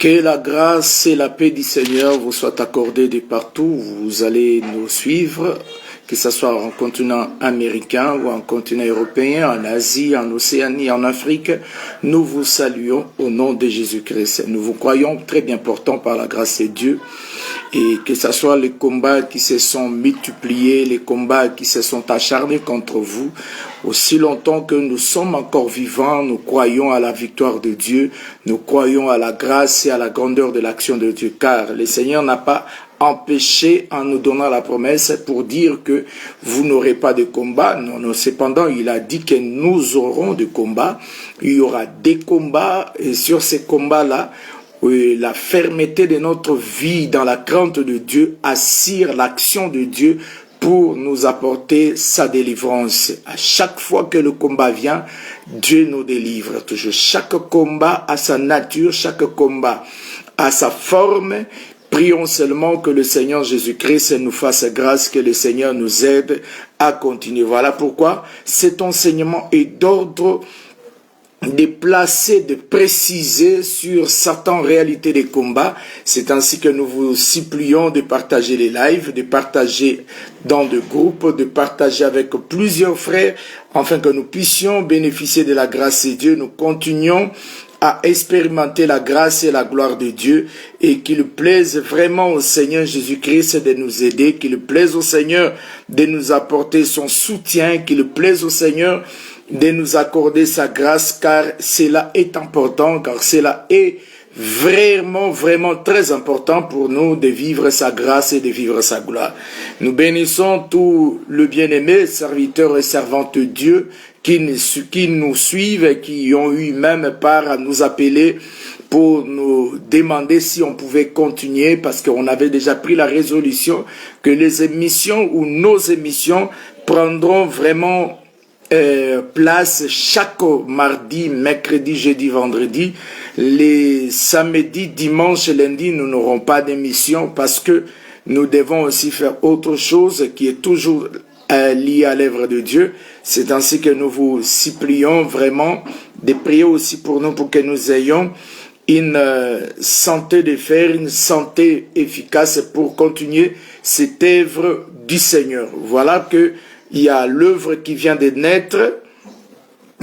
Que la grâce et la paix du Seigneur vous soient accordées de partout où vous allez nous suivre, que ce soit en continent américain ou en continent européen, en Asie, en Océanie, en Afrique. Nous vous saluons au nom de Jésus-Christ. Nous vous croyons très bien portants par la grâce de Dieu. Et que ce soit les combats qui se sont multipliés, les combats qui se sont acharnés contre vous, aussi longtemps que nous sommes encore vivants, nous croyons à la victoire de Dieu, nous croyons à la grâce et à la grandeur de l'action de Dieu, car le Seigneur n'a pas empêché en nous donnant la promesse pour dire que vous n'aurez pas de combat. Non, non, cependant, il a dit que nous aurons des combats. Il y aura des combats et sur ces combats-là, la fermeté de notre vie dans la crainte de Dieu assure l'action de Dieu pour nous apporter sa délivrance. À chaque fois que le combat vient, Dieu nous délivre toujours. Chaque combat a sa nature, chaque combat a sa forme. Prions seulement que le Seigneur Jésus-Christ nous fasse grâce, que le Seigneur nous aide à continuer. Voilà pourquoi cet enseignement est d'ordre de placer, de préciser sur certaines réalités des combats. C'est ainsi que nous vous supplions de partager les lives, de partager dans des groupes, de partager avec plusieurs frères, afin que nous puissions bénéficier de la grâce de Dieu. Nous continuons à expérimenter la grâce et la gloire de Dieu et qu'il plaise vraiment au Seigneur Jésus-Christ de nous aider, qu'il plaise au Seigneur de nous apporter son soutien, qu'il plaise au Seigneur de nous accorder sa grâce, car cela est important, car cela est vraiment très important pour nous de vivre sa grâce et de vivre sa gloire. Nous bénissons tout le bien-aimé, serviteurs et servantes de Dieu, qui nous suivent et qui ont eu même part à nous appeler pour nous demander si on pouvait continuer, parce qu'on avait déjà pris la résolution que les émissions ou nos émissions prendront vraiment place chaque mardi, mercredi, jeudi, vendredi. Les samedis, dimanche et lundi, nous n'aurons pas d'émission parce que nous devons aussi faire autre chose qui est toujours lié à l'œuvre de Dieu. C'est ainsi que nous vous supplions vraiment de prier aussi pour nous, pour que nous ayons une santé de fer, une santé efficace pour continuer cette œuvre du Seigneur. Voilà que il y a l'œuvre qui vient de naître,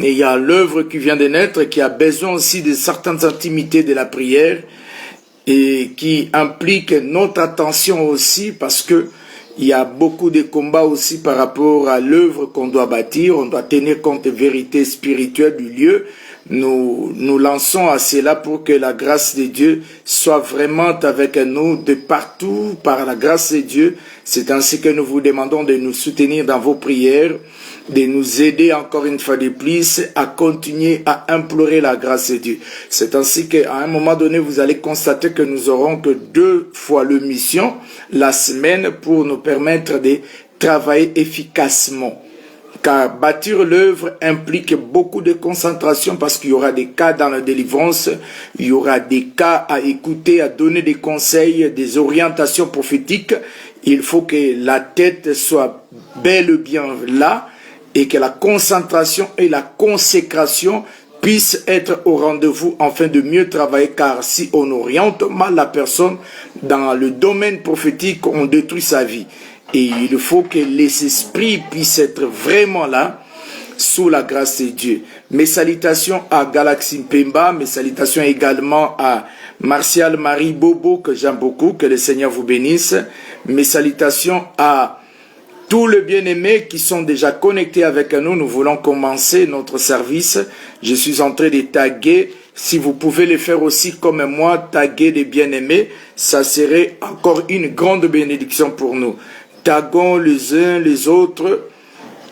et il y a l'œuvre qui vient de naître qui a besoin aussi de certaines intimités de la prière et qui implique notre attention aussi, parce que il y a beaucoup de combats aussi par rapport à l'œuvre qu'on doit bâtir. On doit tenir compte des vérités spirituelles du lieu. Nous lançons à cela pour que la grâce de Dieu soit vraiment avec nous de partout par la grâce de Dieu. C'est ainsi que nous vous demandons de nous soutenir dans vos prières, de nous aider encore une fois de plus à continuer à implorer la grâce de Dieu. C'est ainsi qu'à un moment donné, vous allez constater que nous aurons que 2 fois l'émission la semaine pour nous permettre de travailler efficacement. Car bâtir l'œuvre implique beaucoup de concentration, parce qu'il y aura des cas dans la délivrance, il y aura des cas à écouter, à donner des conseils, des orientations prophétiques. Il faut que la tête soit bel et bien là et que la concentration et la consécration puissent être au rendez-vous afin de mieux travailler, car si on oriente mal la personne dans le domaine prophétique, on détruit sa vie. Et il faut que les esprits puissent être vraiment là, sous la grâce de Dieu. Mes salutations à Galaxy Mpemba, mes salutations également à Martial Marie Bobo, que j'aime beaucoup, que le Seigneur vous bénisse. Mes salutations à tous les bien-aimés qui sont déjà connectés avec nous. Nous voulons commencer notre service. Je suis en train de taguer. Si vous pouvez le faire aussi comme moi, taguer les bien-aimés, ça serait encore une grande bénédiction pour nous. Taguons les uns les autres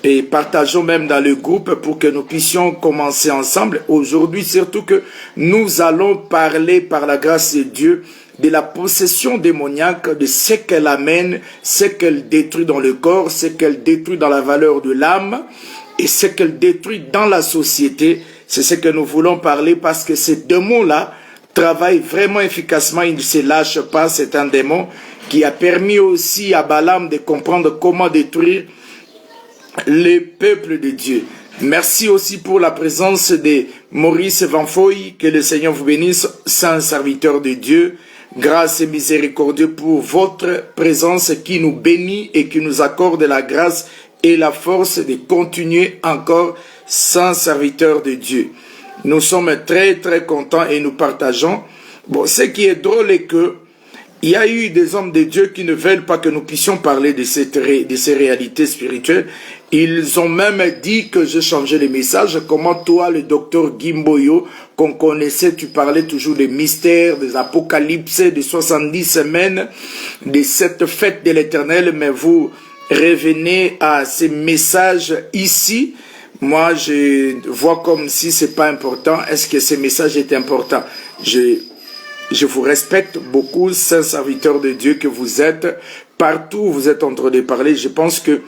et partageons même dans le groupe pour que nous puissions commencer ensemble. Aujourd'hui, surtout que nous allons parler par la grâce de Dieu de la possession démoniaque, de ce qu'elle amène, ce qu'elle détruit dans le corps, ce qu'elle détruit dans la valeur de l'âme et ce qu'elle détruit dans la société. C'est ce que nous voulons parler, parce que ces démons-là travaillent vraiment efficacement, ils ne se lâchent pas. C'est un démon qui a permis aussi à Balaam de comprendre comment détruire les peuples de Dieu. Merci aussi pour la présence des Maurice Vanfoy, que le Seigneur vous bénisse, saint serviteur de Dieu. Grâce et miséricordieux pour votre présence qui nous bénit et qui nous accorde la grâce et la force de continuer encore saint serviteur de Dieu. Nous sommes très très contents et nous partageons. Bon, ce qui est drôle est que il y a eu des hommes de Dieu qui ne veulent pas que nous puissions parler de ces réalités spirituelles. Ils ont même dit que je changeais les messages. Comment toi, le docteur Gimboyo, qu'on connaissait, tu parlais toujours des mystères, des apocalypses, des 70 semaines, de cette fête de l'Éternel, mais vous revenez à ces messages ici. Moi, je vois comme si c'est pas important. Est-ce que ces messages étaient importants? Je vous respecte beaucoup, saint serviteur de Dieu que vous êtes. Partout où vous êtes en train de parler, je pense que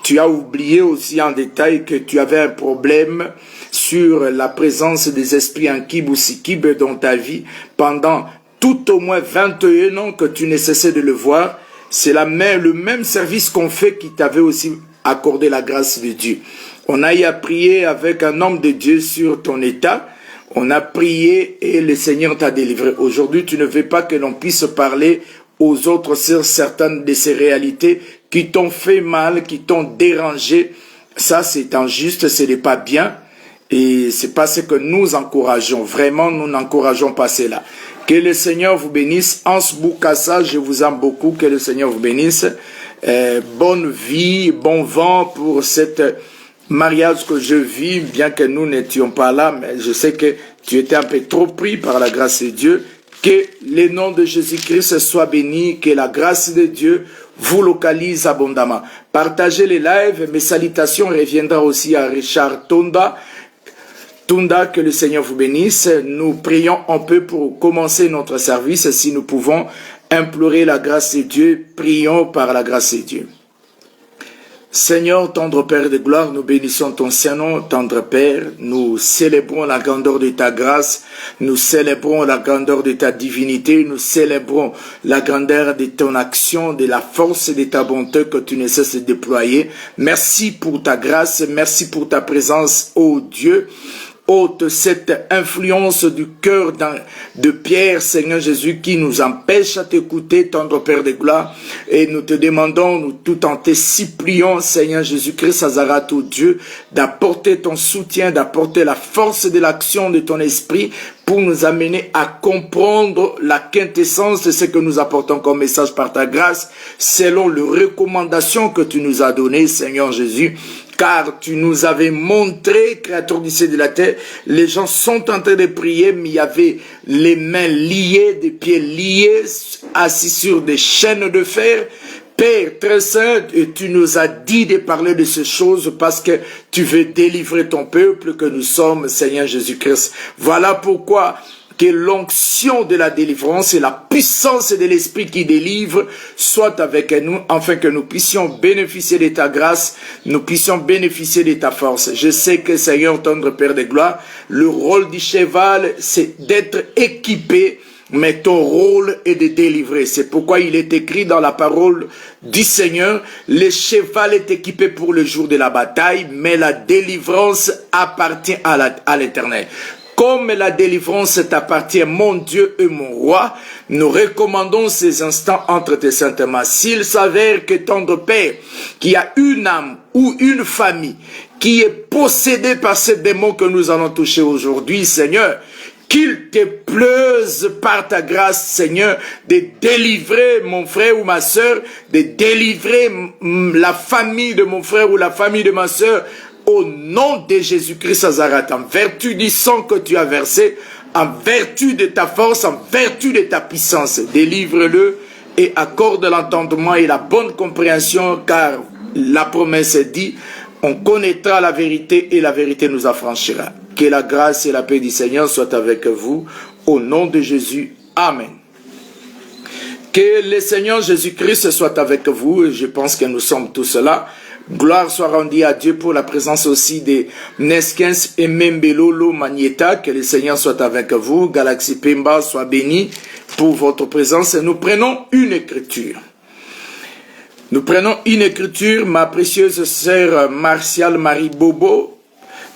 tu as oublié aussi en détail que tu avais un problème sur la présence des esprits Ankib ou Sikib dans ta vie pendant tout au moins 21 ans que tu ne cessais de le voir. C'est le même service qu'on fait qui t'avait aussi accordé la grâce de Dieu. On a eu à prier avec un homme de Dieu sur ton état. On a prié et le Seigneur t'a délivré. Aujourd'hui, tu ne veux pas que l'on puisse parler aux autres sur certaines de ces réalités qui t'ont fait mal, qui t'ont dérangé. Ça, c'est injuste, ce n'est pas bien. Et c'est pas ce que nous encourageons. Vraiment, nous n'encourageons pas cela. Que le Seigneur vous bénisse. Hans Boukassa, je vous aime beaucoup. Que le Seigneur vous bénisse. Bonne vie, bon vent pour cette mariage que je vis, bien que nous n'étions pas là, mais je sais que tu étais un peu trop pris par la grâce de Dieu. Que le nom de Jésus-Christ soit béni, que la grâce de Dieu vous localise abondamment. Partagez les lives, mes salutations reviendront aussi à Richard Tunda. Tunda, que le Seigneur vous bénisse. Nous prions un peu pour commencer notre service. Si nous pouvons implorer la grâce de Dieu, prions par la grâce de Dieu. Seigneur, tendre Père de gloire, nous bénissons ton Saint-Nom, tendre Père, nous célébrons la grandeur de ta grâce, nous célébrons la grandeur de ta divinité, nous célébrons la grandeur de ton action, de la force de ta bonté que tu ne cesses de déployer. Merci pour ta grâce, merci pour ta présence, ô Dieu. Ôte cette influence du cœur de Pierre, Seigneur Jésus, qui nous empêche à t'écouter, tendre Père de gloire. Et nous te demandons, nous tout en te supplions, Seigneur Jésus-Christ, Azarat, ô Dieu, d'apporter ton soutien, d'apporter la force de l'action de ton esprit pour nous amener à comprendre la quintessence de ce que nous apportons comme message par ta grâce, selon les recommandations que tu nous as données, Seigneur Jésus. Car tu nous avais montré, Créateur du ciel et de la terre, les gens sont en train de prier, mais il y avait les mains liées, des pieds liés, assis sur des chaînes de fer. Père très saint, tu nous as dit de parler de ces choses parce que tu veux délivrer ton peuple que nous sommes, Seigneur Jésus-Christ. Voilà pourquoi que l'onction de la délivrance et la puissance de l'Esprit qui délivre soit avec nous, afin que nous puissions bénéficier de ta grâce, nous puissions bénéficier de ta force. Je sais que, Seigneur, tendre Père de gloire, le rôle du cheval, c'est d'être équipé, mais ton rôle est de délivrer. C'est pourquoi il est écrit dans la parole du Seigneur, le cheval est équipé pour le jour de la bataille, mais la délivrance appartient à l'Éternel. Comme la délivrance t'appartient, mon Dieu et mon roi, nous recommandons ces instants entre tes saintes mains. S'il s'avère que tendre Père, qu'il y a une âme ou une famille qui est possédée par ces démons que nous allons toucher aujourd'hui, Seigneur, qu'il te plaise par ta grâce, Seigneur, de délivrer mon frère ou ma sœur, de délivrer la famille de mon frère ou la famille de ma sœur, au nom de Jésus-Christ Nazareth, en vertu du sang que tu as versé, en vertu de ta force, en vertu de ta puissance, délivre-le et accorde l'entendement et la bonne compréhension, car la promesse dit, on connaîtra la vérité et la vérité nous affranchira. Que la grâce et la paix du Seigneur soient avec vous, au nom de Jésus. Amen. Que le Seigneur Jésus-Christ soit avec vous, et je pense que nous sommes tous là. Gloire soit rendue à Dieu pour la présence aussi de Neskens et Membelolo Magneta. Que le Seigneur soit avec vous. Galaxy Pemba soit béni pour votre présence. Et nous prenons une écriture. Nous prenons une écriture, ma précieuse sœur Martial Marie Bobo.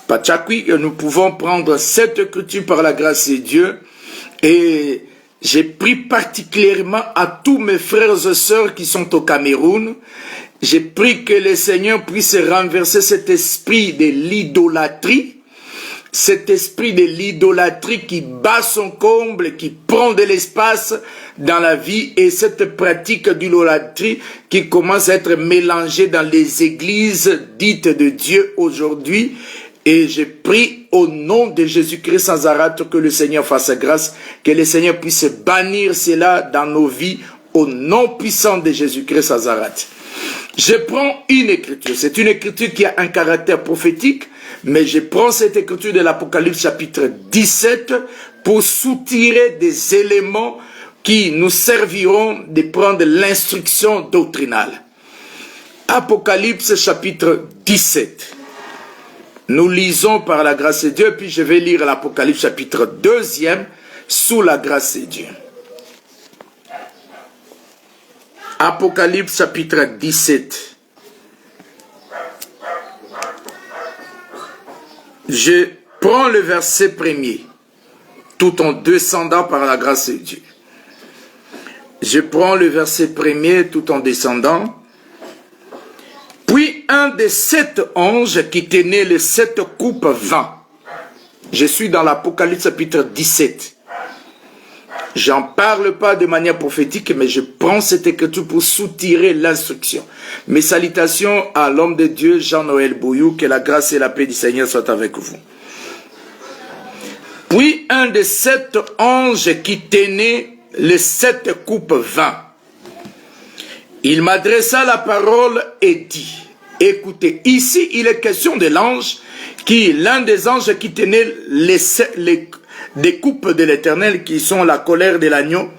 Pachakwi, nous pouvons prendre cette écriture par la grâce de Dieu. Et j'ai pris particulièrement à tous mes frères et sœurs qui sont au Cameroun. J'ai pris que le Seigneur puisse renverser cet esprit de l'idolâtrie. Cet esprit de l'idolâtrie qui bat son comble, qui prend de l'espace dans la vie, et cette pratique d'idolâtrie qui commence à être mélangée dans les églises dites de Dieu aujourd'hui. Et je prie au nom de Jésus-Christ Nazareth que le Seigneur fasse grâce, que le Seigneur puisse bannir cela dans nos vies au nom puissant de Jésus-Christ Nazareth. Je prends une écriture, c'est une écriture qui a un caractère prophétique, mais je prends cette écriture de l'Apocalypse chapitre 17 pour soutirer des éléments qui nous serviront de prendre l'instruction doctrinale. Apocalypse chapitre 17. Nous lisons par la grâce de Dieu, puis je vais lire l'Apocalypse chapitre 2 sous la grâce de Dieu. Apocalypse chapitre 17. Je prends le verset premier, tout en descendant par la grâce de Dieu. Je prends le verset premier tout en descendant. Puis un des 7 anges qui tenait les 7 coupes vint. Je suis dans l'Apocalypse chapitre 17. J'en parle pas de manière prophétique, mais je prends cette écriture pour soutirer l'instruction. Mes salutations à l'homme de Dieu, Jean-Noël Bouyou, que la grâce et la paix du Seigneur soient avec vous. Puis un des 7 anges qui tenait les 7 coupes vint. Il m'adressa la parole et dit, écoutez, ici il est question de l'ange, l'un des anges qui tenait des coupes de l'Éternel qui sont la colère de l'agneau.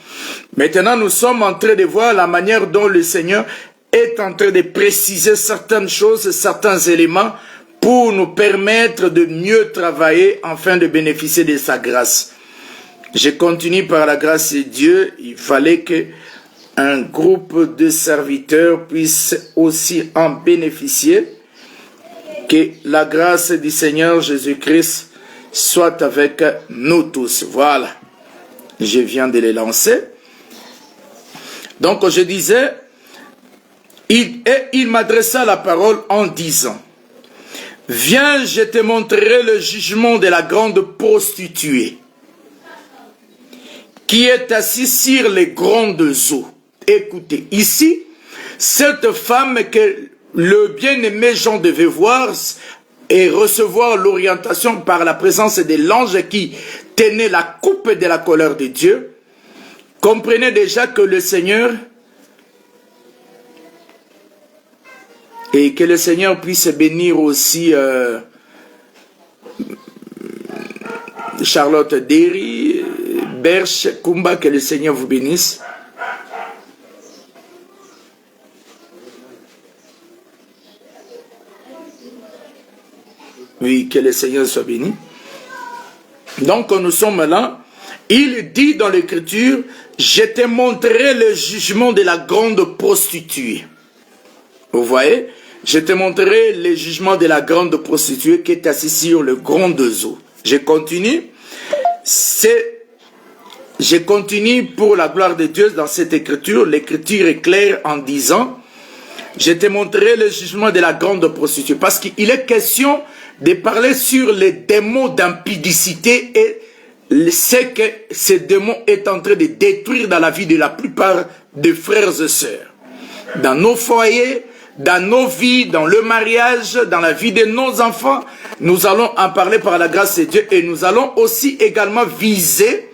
Maintenant, nous sommes en train de voir la manière dont le Seigneur est en train de préciser certaines choses, certains éléments pour nous permettre de mieux travailler afin de bénéficier de sa grâce. Je continue par la grâce de Dieu. Il fallait que un groupe de serviteurs puisse aussi en bénéficier. Que la grâce du Seigneur Jésus-Christ soit avec nous tous. Voilà. Je viens de les lancer. Donc je disais, il m'adressa la parole en disant, viens, je te montrerai le jugement de la grande prostituée, qui est assise sur les grandes eaux. Écoutez, ici, cette femme que le bien-aimé Jean devait voir et recevoir l'orientation par la présence de l'ange qui tenait la coupe de la colère de Dieu, comprenez déjà que le Seigneur, et que le Seigneur puisse bénir aussi Charlotte Derry, Berche, Kumba, que le Seigneur vous bénisse. Oui, que le Seigneur soit béni. Donc, nous sommes là. Il dit dans l'Écriture, je te montrerai le jugement de la grande prostituée. Vous voyez? Je te montrerai le jugement de la grande prostituée qui est assise sur le grand eau. Je continue. Je continue pour la gloire de Dieu dans cette Écriture. L'Écriture est claire en disant, je te montrerai le jugement de la grande prostituée. Parce qu'il est question de parler sur les démons d'impudicité et ce que ce démon est en train de détruire dans la vie de la plupart des frères et sœurs. Dans nos foyers, dans nos vies, dans le mariage, dans la vie de nos enfants, nous allons en parler par la grâce de Dieu et nous allons aussi également viser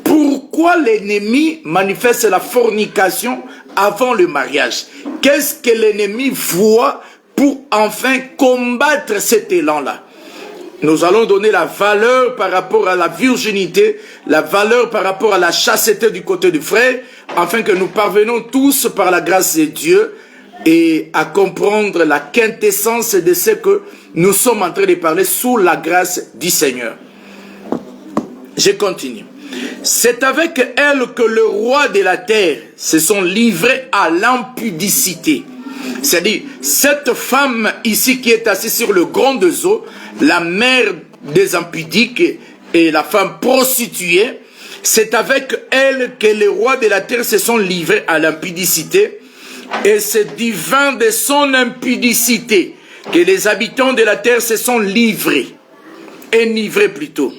pourquoi l'ennemi manifeste la fornication avant le mariage. Qu'est-ce que l'ennemi voit pour enfin combattre cet élan-là? Nous allons donner la valeur par rapport à la virginité, la valeur par rapport à la chasteté du côté du frère, afin que nous parvenons tous par la grâce de Dieu et à comprendre la quintessence de ce que nous sommes en train de parler sous la grâce du Seigneur. Je continue. C'est avec elle que le roi de la terre se sont livrés à l'impudicité. C'est-à-dire, cette femme ici qui est assise sur le grand des eaux, la mère des impudiques et la femme prostituée, c'est avec elle que les rois de la terre se sont livrés à l'impudicité, et c'est du vin de son impudicité que les habitants de la terre se sont livrés, enivrés plutôt.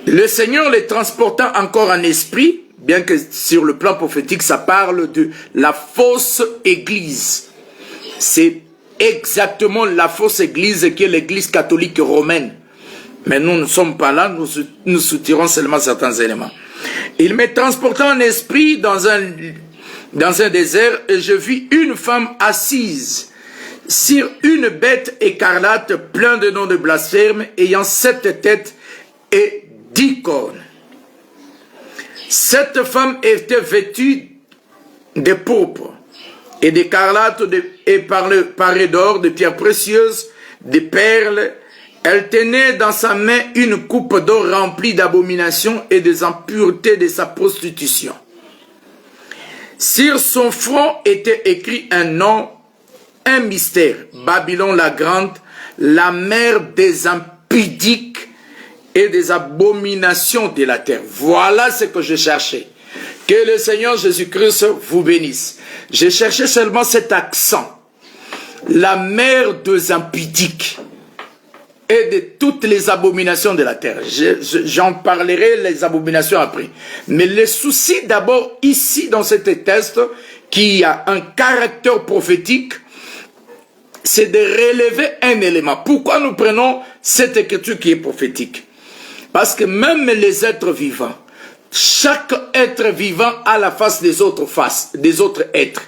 Le Seigneur les transporta encore en esprit, bien que sur le plan prophétique, ça parle de la fausse église. C'est exactement la fausse église qui est l'église catholique romaine. Mais nous ne sommes pas là, nous soutirons seulement certains éléments. Il me transporta en esprit dans un désert et je vis une femme assise sur une bête écarlate plein de noms de blasphème ayant 7 têtes et 10 cornes. Cette femme était vêtue de pourpre et d'écarlate et parée d'or, de pierres précieuses, de perles. Elle tenait dans sa main une coupe d'or remplie d'abominations et des impuretés de sa prostitution. Sur son front était écrit un nom, un mystère, Babylone la grande, la mère des impudiques et des abominations de la terre. Voilà ce que je cherchais. Que le Seigneur Jésus-Christ vous bénisse. Je cherchais seulement cet accent. La mère des impudiques et de toutes les abominations de la terre. J'en parlerai les abominations après. Mais le souci d'abord ici dans cet texte qui a un caractère prophétique, c'est de relever un élément. Pourquoi nous prenons cette écriture qui est prophétique? Parce que même les êtres vivants, chaque être vivant a la face des autres êtres.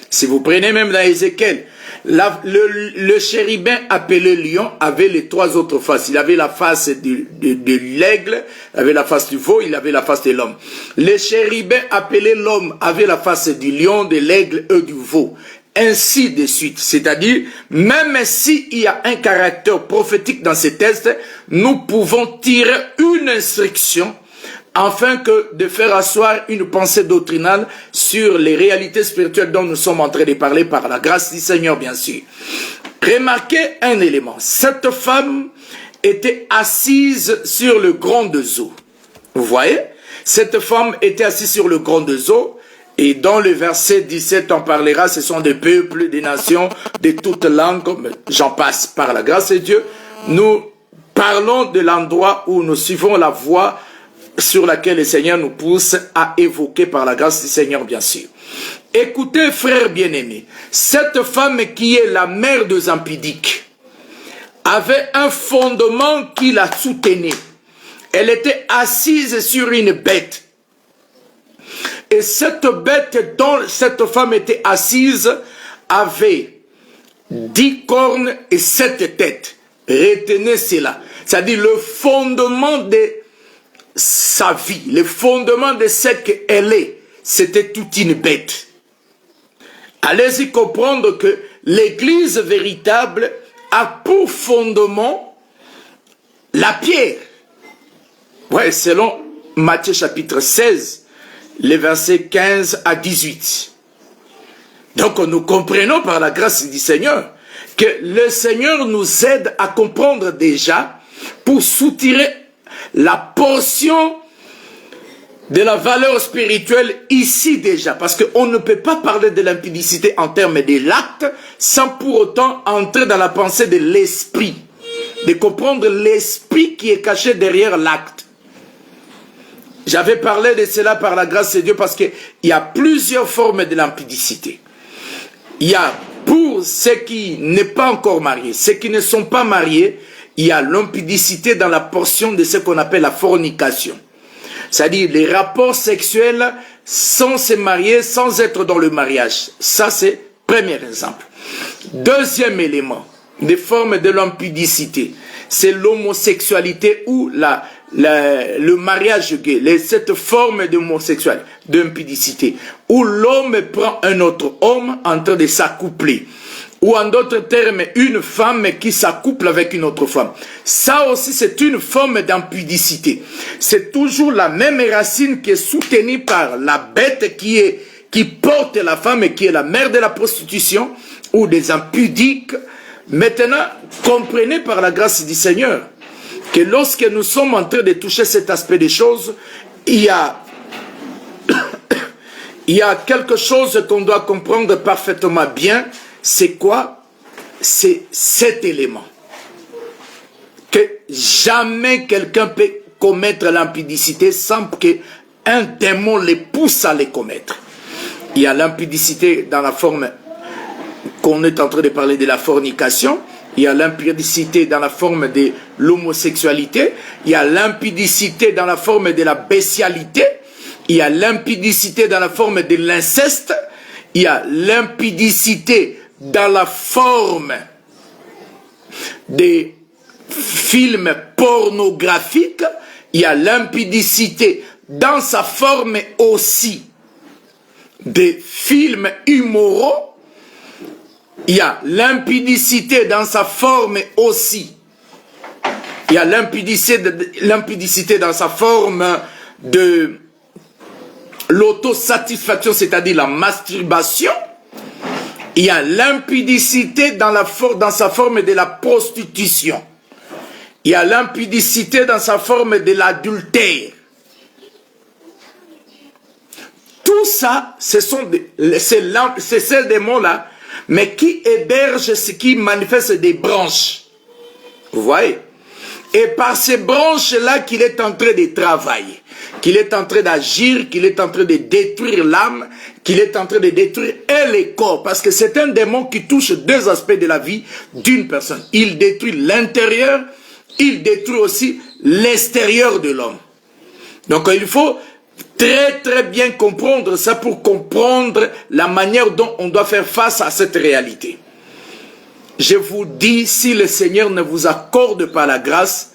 Si vous prenez même dans Ézéchiel, le chérubin appelé lion avait les 3 autres faces. Il avait la face de l'aigle, il avait la face du veau, il avait la face de l'homme. Le chérubin appelé l'homme avait la face du lion, de l'aigle et du veau. Ainsi de suite. C'est-à-dire, même s'il y a un caractère prophétique dans ces textes, nous pouvons tirer une instruction afin que de faire asseoir une pensée doctrinale sur les réalités spirituelles dont nous sommes en train de parler par la grâce du Seigneur, bien sûr. Remarquez un élément. Cette femme était assise sur le grand des eaux. Vous voyez? Cette femme était assise sur le grand des eaux. Et dans le verset 17, on parlera, ce sont des peuples, des nations, de toutes langues, j'en passe par la grâce de Dieu. Nous parlons de l'endroit où nous suivons la voie sur laquelle le Seigneur nous pousse à évoquer par la grâce du Seigneur, bien sûr. Écoutez, frères bien-aimés, cette femme qui est la mère des impudiques avait un fondement qui la soutenait. Elle était assise sur une bête. Et cette bête dont cette femme était assise avait 10 cornes et 7 têtes. Retenez cela. C'est-à-dire le fondement de sa vie, le fondement de ce qu'elle est, c'était toute une bête. Allez-y comprendre que l'église véritable a pour fondement la pierre. Ouais, selon Matthieu chapitre 16, les versets 15 à 18. Donc nous comprenons par la grâce du Seigneur que le Seigneur nous aide à comprendre déjà pour soutirer la portion de la valeur spirituelle ici déjà. Parce qu'on ne peut pas parler de l'impudicité en termes de l'acte sans pour autant entrer dans la pensée de l'esprit. De comprendre l'esprit qui est caché derrière l'acte. J'avais parlé de cela par la grâce de Dieu parce qu'il y a plusieurs formes de l'impudicité. Il y a pour ceux qui ne sont pas encore mariés, ceux qui ne sont pas mariés, il y a l'impudicité dans la portion de ce qu'on appelle la fornication. C'est-à-dire les rapports sexuels sans se marier, sans être dans le mariage. Ça, c'est le premier exemple. Deuxième élément, des formes de l'impudicité, c'est l'homosexualité ou le mariage gay, cette forme d'homosexualité, d'impudicité, où l'homme prend un autre homme en train de s'accoupler. Ou en d'autres termes, une femme qui s'accouple avec une autre femme. Ça aussi, c'est une forme d'impudicité. C'est toujours la même racine qui est soutenue par la bête qui est qui porte la femme et qui est la mère de la prostitution ou des impudiques. Maintenant, comprenez par la grâce du Seigneur que lorsque nous sommes en train de toucher cet aspect des choses, il y a quelque chose qu'on doit comprendre parfaitement bien. C'est quoi? C'est cet élément. Que jamais quelqu'un peut commettre l'impudicité sans qu'un démon les pousse à les commettre. Il y a l'impudicité dans la forme qu'on est en train de parler de la fornication. Il y a l'impudicité dans la forme de l'homosexualité. Il y a l'impudicité dans la forme de la bestialité. Il y a l'impudicité dans la forme de l'inceste. Il y a l'impudicité dans la forme des films pornographiques. Il y a l'impudicité dans sa forme aussi des films immoraux. Il y a l'impudicité dans sa forme aussi. Il y a l'impudicité dans sa forme de l'autosatisfaction, c'est-à-dire la masturbation. Il y a l'impudicité dans sa forme de la prostitution. Il y a l'impudicité dans sa forme de l'adultère. Tout ça, c'est ces démons-là, mais qui hébergent, ce qui manifeste des branches. Vous voyez? Et par ces branches-là qu'il est en train de travailler, qu'il est en train d'agir, qu'il est en train de détruire l'âme, qu'il est en train de détruire et les corps. Parce que c'est un démon qui touche deux aspects de la vie d'une personne. Il détruit l'intérieur, il détruit aussi l'extérieur de l'homme. Donc il faut très très bien comprendre ça pour comprendre la manière dont on doit faire face à cette réalité. Je vous dis, si le Seigneur ne vous accorde pas la grâce,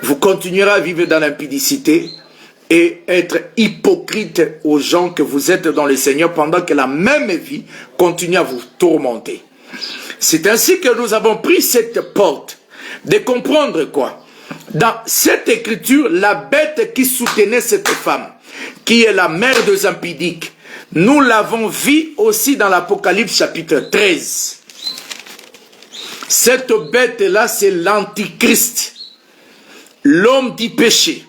vous continuerez à vivre dans l'impudicité et être hypocrite aux gens que vous êtes dans le Seigneur pendant que la même vie continue à vous tourmenter. C'est ainsi que nous avons pris cette porte de comprendre quoi? Dans cette écriture, la bête qui soutenait cette femme, qui est la mère des impudiques, nous l'avons vu aussi dans l'Apocalypse chapitre 13. Cette bête-là, c'est l'Antichrist, l'homme du péché.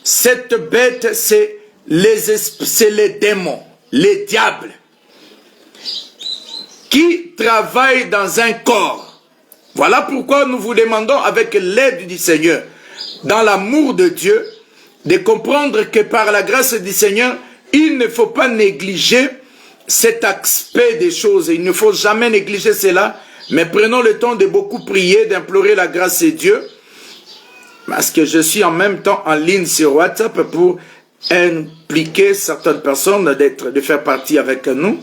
Cette bête, c'est les démons, les diables, qui travaillent dans un corps. Voilà pourquoi nous vous demandons, avec l'aide du Seigneur, dans l'amour de Dieu, de comprendre que par la grâce du Seigneur, il ne faut pas négliger cet aspect des choses. Il ne faut jamais négliger cela, mais prenons le temps de beaucoup prier, d'implorer la grâce de Dieu, parce que je suis en même temps en ligne sur WhatsApp pour impliquer certaines personnes de faire partie avec nous.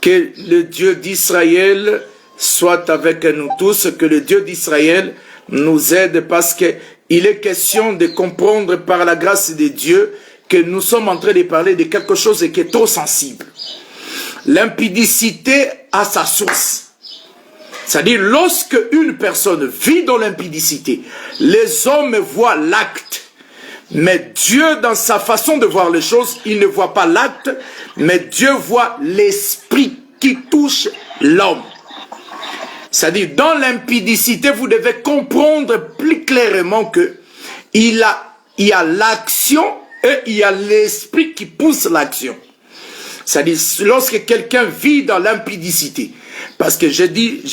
Que le Dieu d'Israël soit avec nous tous, que le Dieu d'Israël nous aide, parce qu'il est question de comprendre par la grâce de Dieu que nous sommes en train de parler de quelque chose qui est trop sensible. L'impudicité a sa source. C'est-à-dire, lorsque une personne vit dans l'impudicité, les hommes voient l'acte, mais Dieu, dans sa façon de voir les choses, il ne voit pas l'acte, mais Dieu voit l'esprit qui touche l'homme. C'est-à-dire, dans l'impudicité, vous devez comprendre plus clairement que il y a l'action et il y a l'esprit qui pousse l'action. C'est-à-dire, lorsque quelqu'un vit dans l'impudicité, parce que je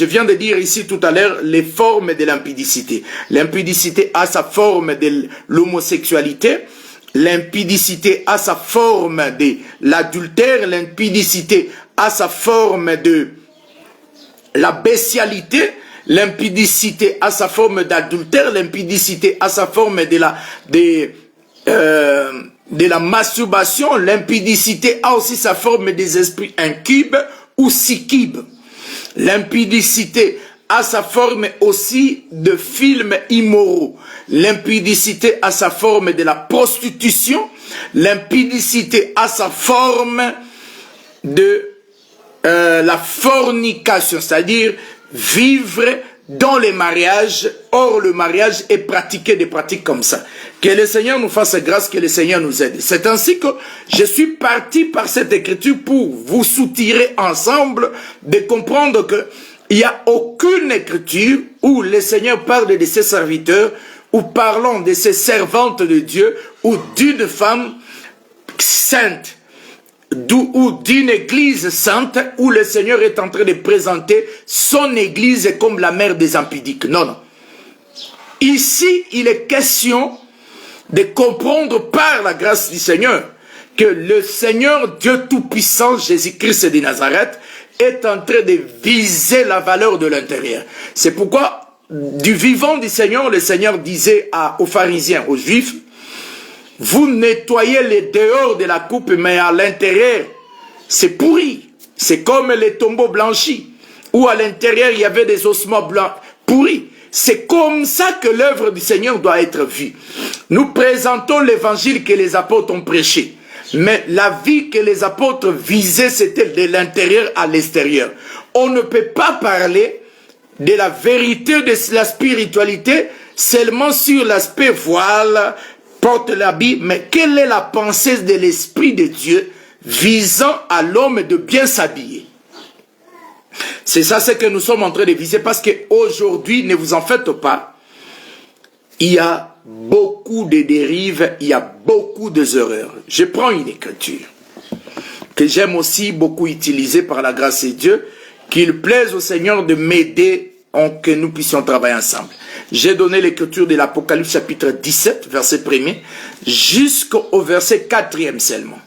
viens de dire ici tout à l'heure les formes de l'impudicité. L'impudicité a sa forme de l'homosexualité, l'impudicité a sa forme de l'adultère, l'impudicité a sa forme de la bestialité, l'impudicité a sa forme d'adultère, l'impudicité a sa forme de la masturbation, l'impudicité a aussi sa forme des esprits incubes ou succubes. L'impudicité a sa forme aussi de films immoraux. L'impudicité a sa forme de la prostitution. L'impudicité a sa forme de la fornication, c'est-à-dire vivre dans les mariages. Or, le mariage est pratiqué des pratiques comme ça. Que le Seigneur nous fasse grâce, que le Seigneur nous aide. C'est ainsi que je suis parti par cette écriture pour vous soutirer ensemble de comprendre que il n'y a aucune écriture où le Seigneur parle de ses serviteurs ou parlant de ses servantes de Dieu ou d'une femme sainte ou d'une église sainte où le Seigneur est en train de présenter son église comme la mère des impudiques. Non, non. Ici, il est question de comprendre par la grâce du Seigneur que le Seigneur Dieu Tout-Puissant, Jésus-Christ de Nazareth, est en train de viser la valeur de l'intérieur. C'est pourquoi, du vivant du Seigneur, le Seigneur disait aux pharisiens, aux juifs, vous nettoyez les dehors de la coupe, mais à l'intérieur, c'est pourri. C'est comme les tombeaux blanchis, où à l'intérieur, il y avait des ossements blancs pourris. C'est comme ça que l'œuvre du Seigneur doit être vue. Nous présentons l'évangile que les apôtres ont prêché. Mais la vie que les apôtres visaient, c'était de l'intérieur à l'extérieur. On ne peut pas parler de la vérité de la spiritualité seulement sur l'aspect voile, porte l'habit, mais quelle est la pensée de l'Esprit de Dieu visant à l'homme de bien s'habiller? C'est ça ce que nous sommes en train de viser, parce qu'aujourd'hui, ne vous en faites pas, il y a beaucoup de dérives, il y a beaucoup d'erreurs. Je prends une écriture que j'aime aussi beaucoup utiliser par la grâce de Dieu, qu'il plaise au Seigneur de m'aider que nous puissions travailler ensemble. J'ai donné l'écriture de l'Apocalypse chapitre 17, verset 1er, jusqu'au verset 4e seulement.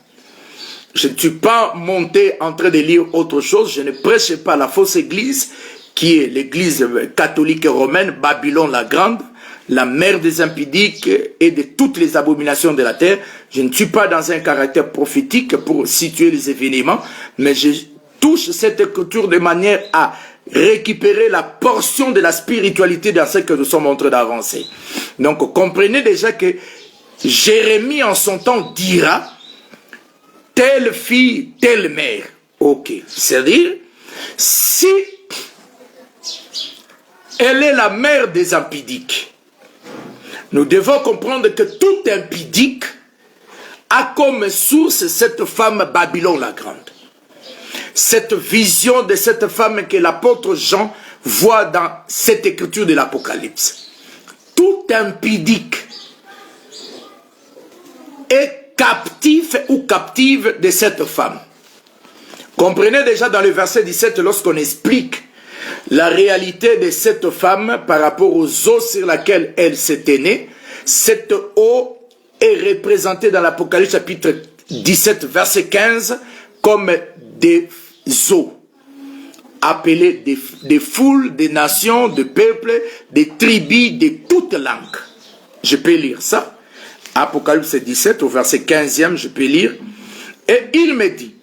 Je ne suis pas monté en train de lire autre chose, je ne prêche pas la fausse église, qui est l'église catholique romaine, Babylone la Grande, la mère des impudiques et de toutes les abominations de la terre. Je ne suis pas dans un caractère prophétique pour situer les événements, mais je touche cette écriture de manière à récupérer la portion de la spiritualité dans ce que nous sommes en train d'avancer. Donc, comprenez déjà que Jérémie en son temps dira telle fille, telle mère. Ok. C'est-à-dire, si elle est la mère des impudiques, nous devons comprendre que tout impudique a comme source cette femme Babylone la Grande. Cette vision de cette femme que l'apôtre Jean voit dans cette écriture de l'Apocalypse. Tout impudique est captif ou captive de cette femme. Comprenez déjà dans le verset 17 lorsqu'on explique la réalité de cette femme par rapport aux eaux sur lesquelles elle s'était née. Cette eau est représentée dans l'Apocalypse chapitre 17 verset 15 comme des eaux appelées des foules, des nations, des peuples, des tribus de toutes langues. Je peux lire ça. Apocalypse 17 au verset 15e, je peux lire. Et il me dit,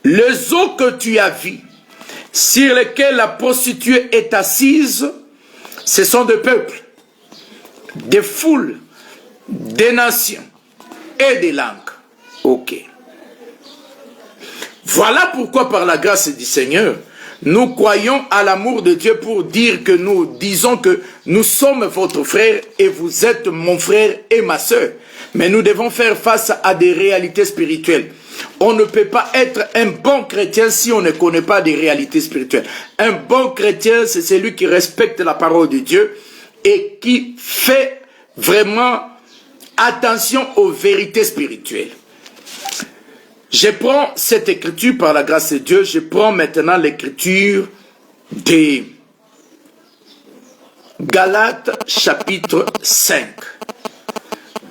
les eaux que tu as vues, sur lesquelles la prostituée est assise, ce sont des peuples, des foules, des nations et des langues. Ok. Voilà pourquoi par la grâce du Seigneur, nous croyons à l'amour de Dieu pour dire que nous disons que nous sommes votre frère et vous êtes mon frère et ma sœur. Mais nous devons faire face à des réalités spirituelles. On ne peut pas être un bon chrétien si on ne connaît pas des réalités spirituelles. Un bon chrétien, c'est celui qui respecte la parole de Dieu et qui fait vraiment attention aux vérités spirituelles. Je prends cette écriture par la grâce de Dieu, je prends maintenant l'écriture de Galates chapitre 5.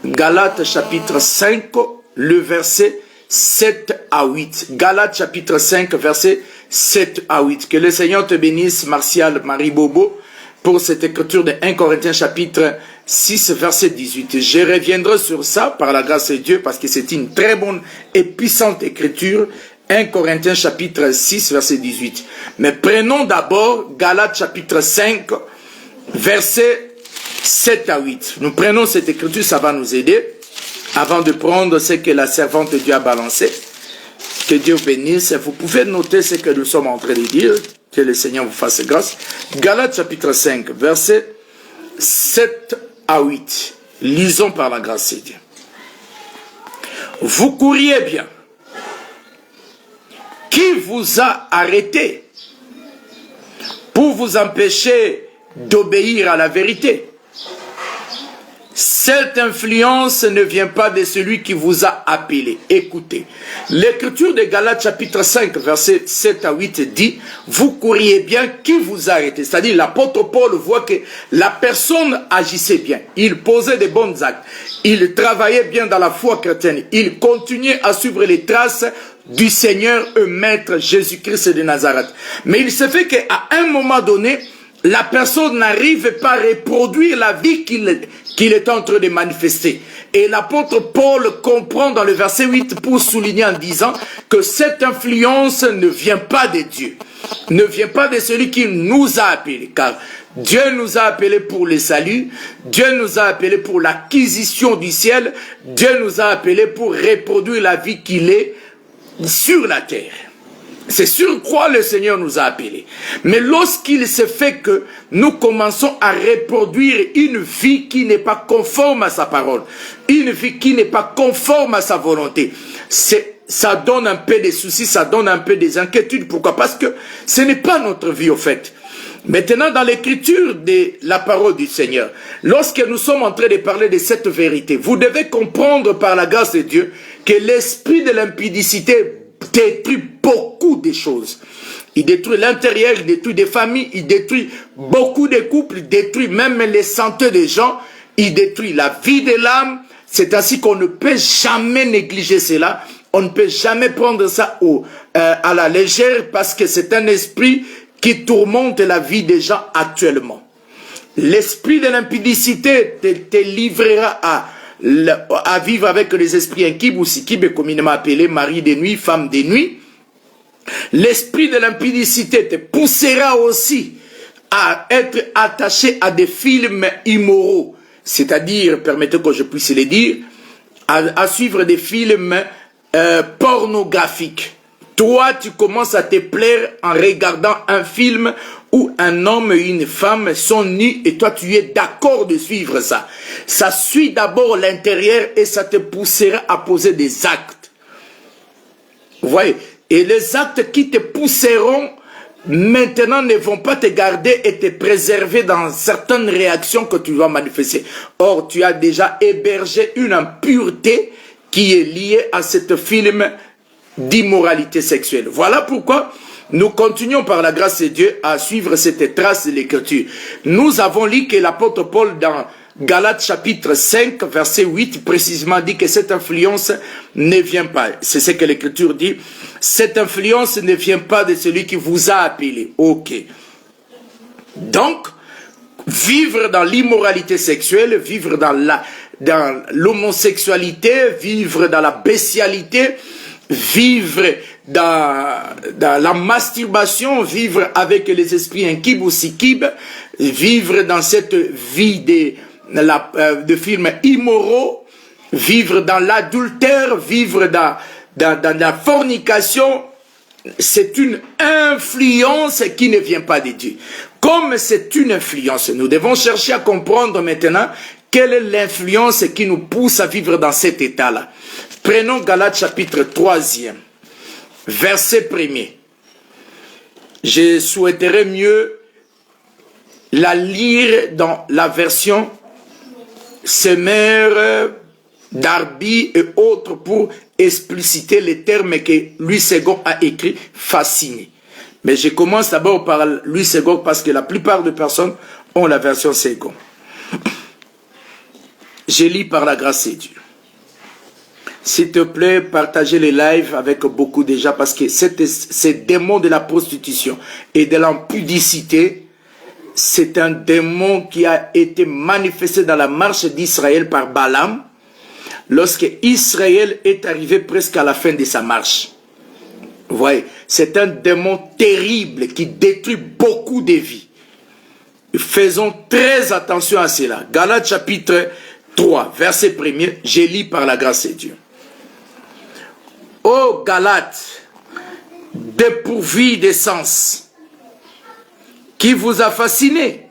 Galates chapitre 5, le verset 7 à 8. Galates chapitre 5, verset 7 à 8. Que le Seigneur te bénisse, Martial Marie Bobo, pour cette écriture de 1 Corinthiens chapitre 6, verset 18. Je reviendrai sur ça par la grâce de Dieu parce que c'est une très bonne et puissante écriture. 1 Corinthiens chapitre 6, verset 18. Mais prenons d'abord Galates chapitre 5, verset 7 à 8. Nous prenons cette écriture, ça va nous aider avant de prendre ce que la servante de Dieu a balancé. Que Dieu bénisse. Vous pouvez noter ce que nous sommes en train de dire. Que le Seigneur vous fasse grâce. Galates chapitre 5, versets 7 à 8. Lisons par la grâce de Dieu. Vous couriez bien. Qui vous a arrêté pour vous empêcher d'obéir à la vérité? Cette influence ne vient pas de celui qui vous a appelé. Écoutez, l'écriture de Galates chapitre 5, versets 7 à 8 dit, vous courriez bien, qui vous a arrêté? C'est-à-dire l'apôtre Paul voit que la personne agissait bien, il posait de bons actes, il travaillait bien dans la foi chrétienne, il continuait à suivre les traces du Seigneur et Maître Jésus-Christ de Nazareth. Mais il se fait qu'à un moment donné, la personne n'arrive pas à reproduire la vie qu'il est en train de manifester. Et l'apôtre Paul comprend dans le verset 8 pour souligner en disant que cette influence ne vient pas de Dieu, ne vient pas de celui qui nous a appelés, car Dieu nous a appelés pour le salut, Dieu nous a appelés pour l'acquisition du ciel, Dieu nous a appelés pour reproduire la vie qu'il est sur la terre. C'est sur quoi le Seigneur nous a appelés. Mais lorsqu'il se fait que nous commençons à reproduire une vie qui n'est pas conforme à sa parole, une vie qui n'est pas conforme à sa volonté, ça donne un peu de soucis, ça donne un peu des inquiétudes. Pourquoi? Parce que ce n'est pas notre vie au fait. Maintenant, dans l'écriture de la parole du Seigneur, lorsque nous sommes en train de parler de cette vérité, vous devez comprendre par la grâce de Dieu que l'esprit de l'impudicité détruit beaucoup de choses. Il détruit l'intérieur, il détruit des familles, il détruit beaucoup de couples, il détruit même les santé des gens, il détruit la vie de l'âme. C'est ainsi qu'on ne peut jamais négliger cela, on ne peut jamais prendre ça à la légère, parce que c'est un esprit qui tourmente la vie des gens actuellement. L'esprit de l'impudicité te livrera à vivre avec les esprits inquibes ou sikibes, communément appelés mari de nuit, femme de nuit. L'esprit de l'impudicité te poussera aussi à être attaché à des films immoraux, c'est-à-dire, permettez que je puisse le dire, à suivre des films pornographiques. Toi, tu commences à te plaire en regardant un film où un homme et une femme sont nus et toi tu es d'accord de suivre ça. Ça suit d'abord l'intérieur et ça te poussera à poser des actes. Vous voyez? Et les actes qui te pousseront maintenant ne vont pas te garder et te préserver dans certaines réactions que tu vas manifester. Or, tu as déjà hébergé une impureté qui est liée à ce film d'immoralité sexuelle. Voilà pourquoi nous continuons par la grâce de Dieu à suivre cette trace de l'écriture. Nous avons lu que l'apôtre Paul dans Galates chapitre 5 verset 8 précisément dit que cette influence ne vient pas. C'est ce que l'écriture dit. Cette influence ne vient pas de celui qui vous a appelé. Ok. Donc, vivre dans l'immoralité sexuelle, vivre dans l'homosexualité, vivre dans la bestialité, vivre dans la masturbation, vivre avec les esprits inquibes ou sikibes, vivre dans cette vie de films immoraux, vivre dans l'adultère, vivre dans la fornication, c'est une influence qui ne vient pas de Dieu. Comme c'est une influence, nous devons chercher à comprendre maintenant quelle est l'influence qui nous pousse à vivre dans cet état-là. Prenons Galates chapitre 3e, verset 1er. Je souhaiterais mieux la lire dans la version Semeur, Darby et autres pour expliciter les termes que Louis II a écrit, fasciné. Mais je commence d'abord par Louis II parce que la plupart des personnes ont la version Second. Je lis par la grâce de Dieu. S'il te plaît, partagez les lives avec beaucoup de gens parce que ces démons de la prostitution et de l'impudicité, c'est un démon qui a été manifesté dans la marche d'Israël par Balaam lorsque Israël est arrivé presque à la fin de sa marche. Vous voyez, c'est un démon terrible qui détruit beaucoup de vies. Faisons très attention à cela. Galates chapitre 3, verset 1er, je lis par la grâce de Dieu. Ô Galates, dépourvus de sens, qui vous a fasciné,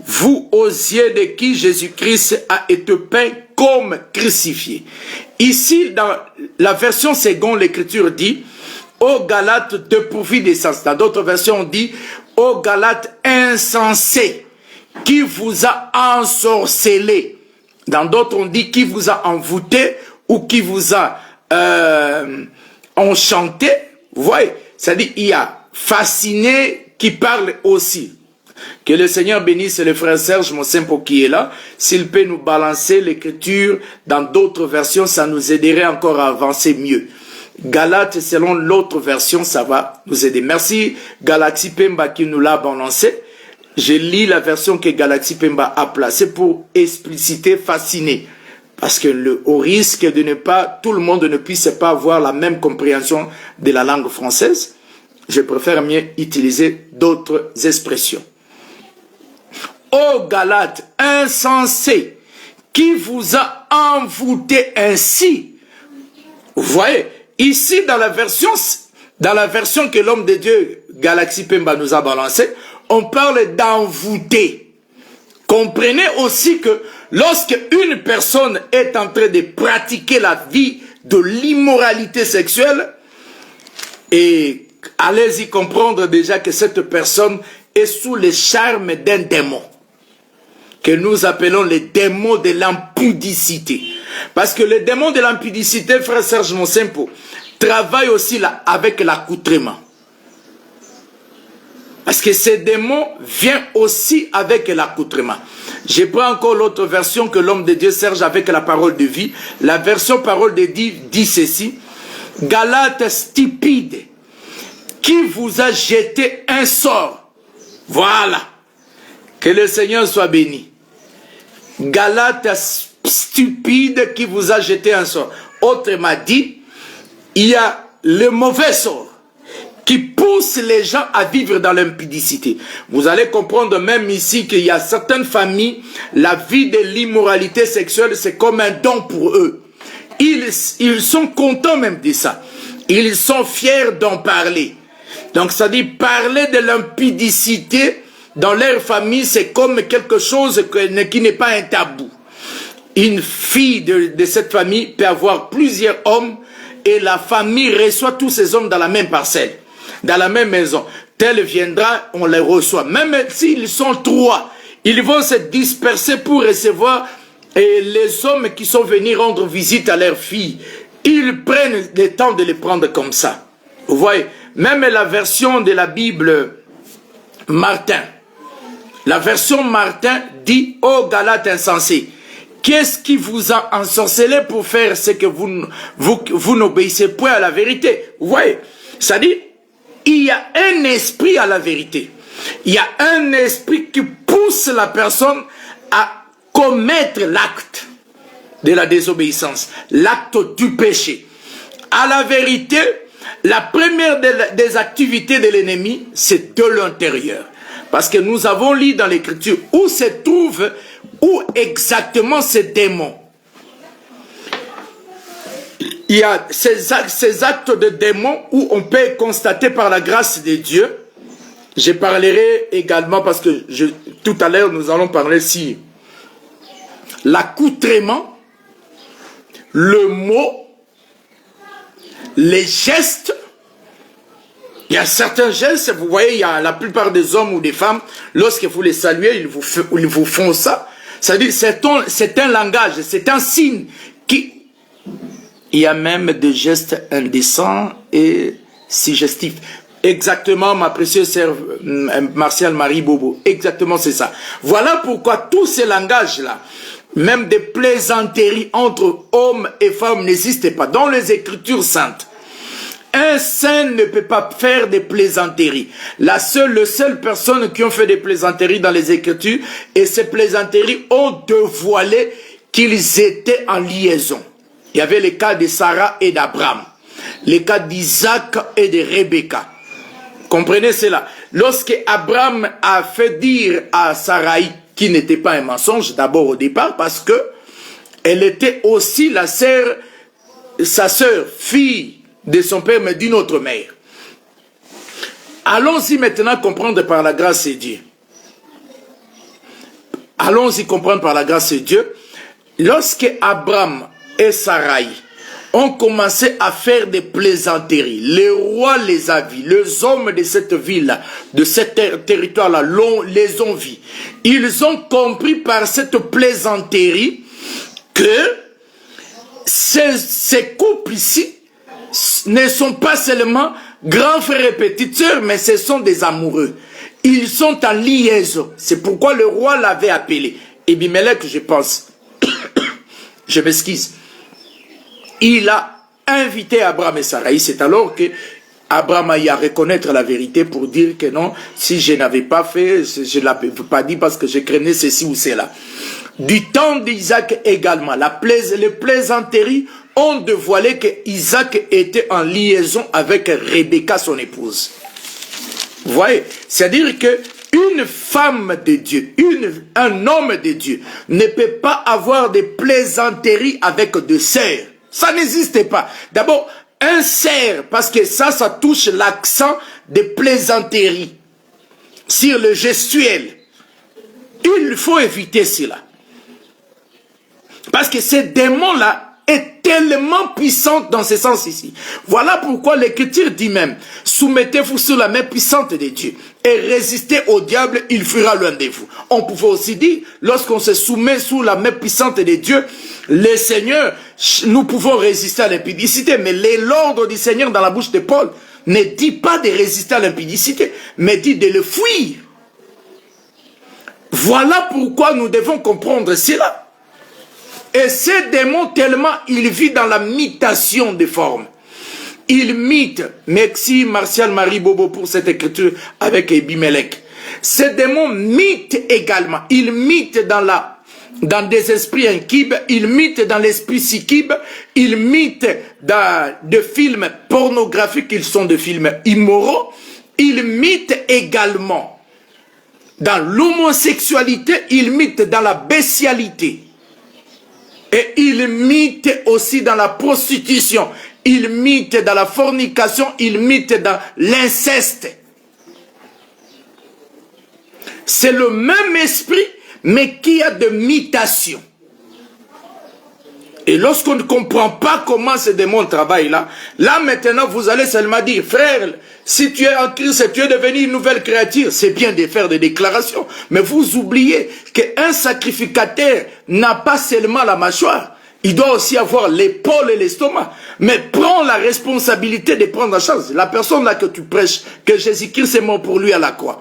vous aux yeux de qui Jésus-Christ a été peint comme crucifié. Ici, dans la version seconde, l'Écriture dit, ô Galates dépourvus d'essence. Dans d'autres versions, on dit, ô Galates insensés, qui vous a ensorcelé. Dans d'autres, on dit, qui vous a envoûté ou qui vous a enchanté. Vous voyez, c'est-à-dire, il y a fasciné qui parle aussi. Que le Seigneur bénisse le frère Serge Monsempo qui est là. S'il peut nous balancer l'écriture dans d'autres versions, ça nous aiderait encore à avancer mieux. Galates, selon l'autre version, ça va nous aider. Merci Galaxy Pemba qui nous l'a balancé. Je lis la version que Galaxy Pemba a placée pour expliciter fasciné. Parce que au risque de ne pas, tout le monde ne puisse pas avoir la même compréhension de la langue française, je préfère mieux utiliser d'autres expressions. Ô Galates, insensés, qui vous a envoûté ainsi? Vous voyez, ici dans la version que l'homme de Dieu, Galaxy Pemba, nous a balancé, on parle d'envoûter. Comprenez aussi que lorsque une personne est en train de pratiquer la vie de l'immoralité sexuelle, et allez-y comprendre déjà que cette personne est sous le charme d'un démon, que nous appelons les démons de l'impudicité. Parce que les démons de l'impudicité, frère Serge Monsempo, travaillent aussi avec l'accoutrement. Parce que ces démons viennent aussi avec l'accoutrement. Je prends encore l'autre version que l'homme de Dieu Serge avec la parole de vie. La version parole de Dieu dit ceci. Galates stupides, qui vous a jeté un sort. Voilà. Que le Seigneur soit béni. Galates stupides, qui vous a jeté un sort. Autrement dit, il y a le mauvais sort qui pousse les gens à vivre dans l'impudicité. Vous allez comprendre même ici qu'il y a certaines familles, la vie de l'immoralité sexuelle, c'est comme un don pour eux. Ils sont contents même de ça. Ils sont fiers d'en parler. Donc ça dit, parler de l'impudicité dans leur famille, c'est comme quelque chose qui n'est pas un tabou. Une fille de cette famille peut avoir plusieurs hommes et la famille reçoit tous ces hommes dans la même parcelle, dans la même maison. Tel viendra, on les reçoit. Même s'ils sont 3, ils vont se disperser pour recevoir les hommes qui sont venus rendre visite à leur fille. Ils prennent le temps de les prendre comme ça. Vous voyez, même la version de la Bible Martin, la version Martin dit, ô Galates insensés, qu'est-ce qui vous a ensorcelé pour faire ce que vous n'obéissez point à la vérité? Vous voyez, ça dit, il y a un esprit à la vérité. Il y a un esprit qui pousse la personne à commettre l'acte de la désobéissance, l'acte du péché. À la vérité, la première des activités de l'ennemi, c'est de l'intérieur. Parce que nous avons lu dans l'Écriture où se trouve, où exactement ces démons. Il y a ces actes de démons où on peut constater par la grâce de Dieu. Je parlerai également parce que tout à l'heure nous allons parler si l'accoutrement, le mot, les gestes. Il y a certains gestes, vous voyez, il y a la plupart des hommes ou des femmes, lorsque vous les saluez, ils vous font ça. C'est-à-dire, c'est un langage, c'est un signe qui... Il y a même des gestes indécents et suggestifs. Exactement, ma précieuse sœur Martial Marie Bobo. Exactement, c'est ça. Voilà pourquoi tous ces langages-là, même des plaisanteries entre hommes et femmes n'existent pas dans les Écritures saintes. Un saint ne peut pas faire des plaisanteries. Les seules personnes qui ont fait des plaisanteries dans les Écritures, et ces plaisanteries ont dévoilé qu'ils étaient en liaison. Il y avait les cas de Sarah et d'Abraham, les cas d'Isaac et de Rebecca. Comprenez cela. Lorsque Abraham a fait dire à Sarai, qui n'était pas un mensonge, d'abord au départ, parce que elle était aussi sa sœur, fille de son père, mais d'une autre mère. Allons-y maintenant comprendre par la grâce de Dieu. allons-y comprendre par la grâce de Dieu. Lorsque Abraham et Sarai ont commencé à faire des plaisanteries, les rois les a vus, les hommes de cette ville, de ce territoire-là, les ont vus. Ils ont compris par cette plaisanterie que ces couples ici ne sont pas seulement grands frères et petites sœurs, mais ce sont des amoureux. Ils sont en liaison. C'est pourquoi le roi l'avait appelé. Abimelech, je pense. Je m'excuse. Il a invité Abraham et Sarai. C'est alors que Abraham a eu à reconnaître la vérité pour dire que non, si je n'avais pas fait, je ne l'avais pas dit parce que je craignais ceci ou cela. Du temps d'Isaac également, les plaisanteries ont dévoilé que Isaac était en liaison avec Rebecca, son épouse. Vous voyez, c'est-à-dire que une femme de Dieu, un homme de Dieu ne peut pas avoir des plaisanteries avec deux sœurs. Ça n'existe pas. D'abord, un sœur, parce que ça touche l'accent de plaisanterie sur le gestuel. Il faut éviter cela. Parce que ce démon-là est tellement puissant dans ce sens ici. Voilà pourquoi l'Écriture dit même, soumettez-vous sous la main puissante de Dieu et résistez au diable, il fuira loin de vous. On pouvait aussi dire, lorsqu'on se soumet sous la main puissante de Dieu, le Seigneur, nous pouvons résister à l'impudicité, mais l'ordre du Seigneur dans la bouche de Paul ne dit pas de résister à l'impudicité, mais dit de le fuir. Voilà pourquoi nous devons comprendre cela. Et ce démon, tellement il vit dans la mitation des formes. Il mythe. Merci Martial Marie Bobo pour cette écriture avec Abimelech. Ce démon mythe également. Il mythe dans des esprits inquibes, il mythe dans l'esprit sikib, il mythe dans des films pornographiques, ils sont des films immoraux. Il mythe également dans l'homosexualité, il mythe dans la bestialité. Et il mythe aussi dans la prostitution, il mythe dans la fornication, il mythe dans l'inceste. C'est le même esprit, mais qui a de mitation. Et lorsqu'on ne comprend pas comment ce démon travaille là maintenant vous allez seulement dire, frère, si tu es en Christ, tu es devenu une nouvelle créature. C'est bien de faire des déclarations, mais vous oubliez qu'un sacrificateur n'a pas seulement la mâchoire, il doit aussi avoir l'épaule et l'estomac. Mais prends la responsabilité de prendre en charge. La personne là que tu prêches, que Jésus-Christ est mort pour lui à la croix,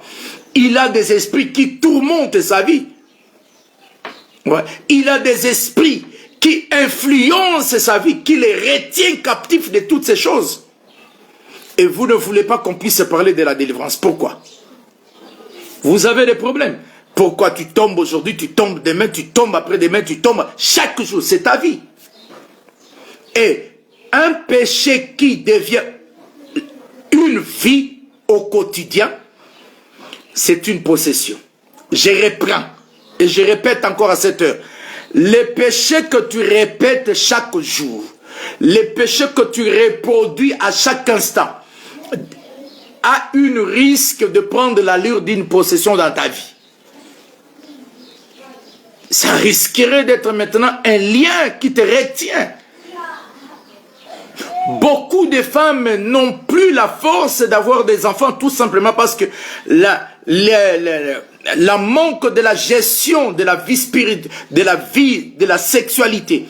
il a des esprits qui tourmentent sa vie. Ouais. Il a des esprits qui influencent sa vie, qui les retient captifs de toutes ces choses. Et vous ne voulez pas qu'on puisse parler de la délivrance. Pourquoi? Vous avez des problèmes. Pourquoi tu tombes aujourd'hui, tu tombes demain, tu tombes après-demain, tu tombes chaque jour. C'est ta vie. Et un péché qui devient une vie au quotidien, c'est une possession. Je reprends et je répète encore à cette heure. Les péchés que tu répètes chaque jour, les péchés que tu reproduis à chaque instant, a une risque de prendre l'allure d'une possession dans ta vie. Ça risquerait d'être maintenant un lien qui te retient. Beaucoup de femmes n'ont plus la force d'avoir des enfants tout simplement parce que la manque de la gestion de la vie spirituelle, de la vie, de la sexualité.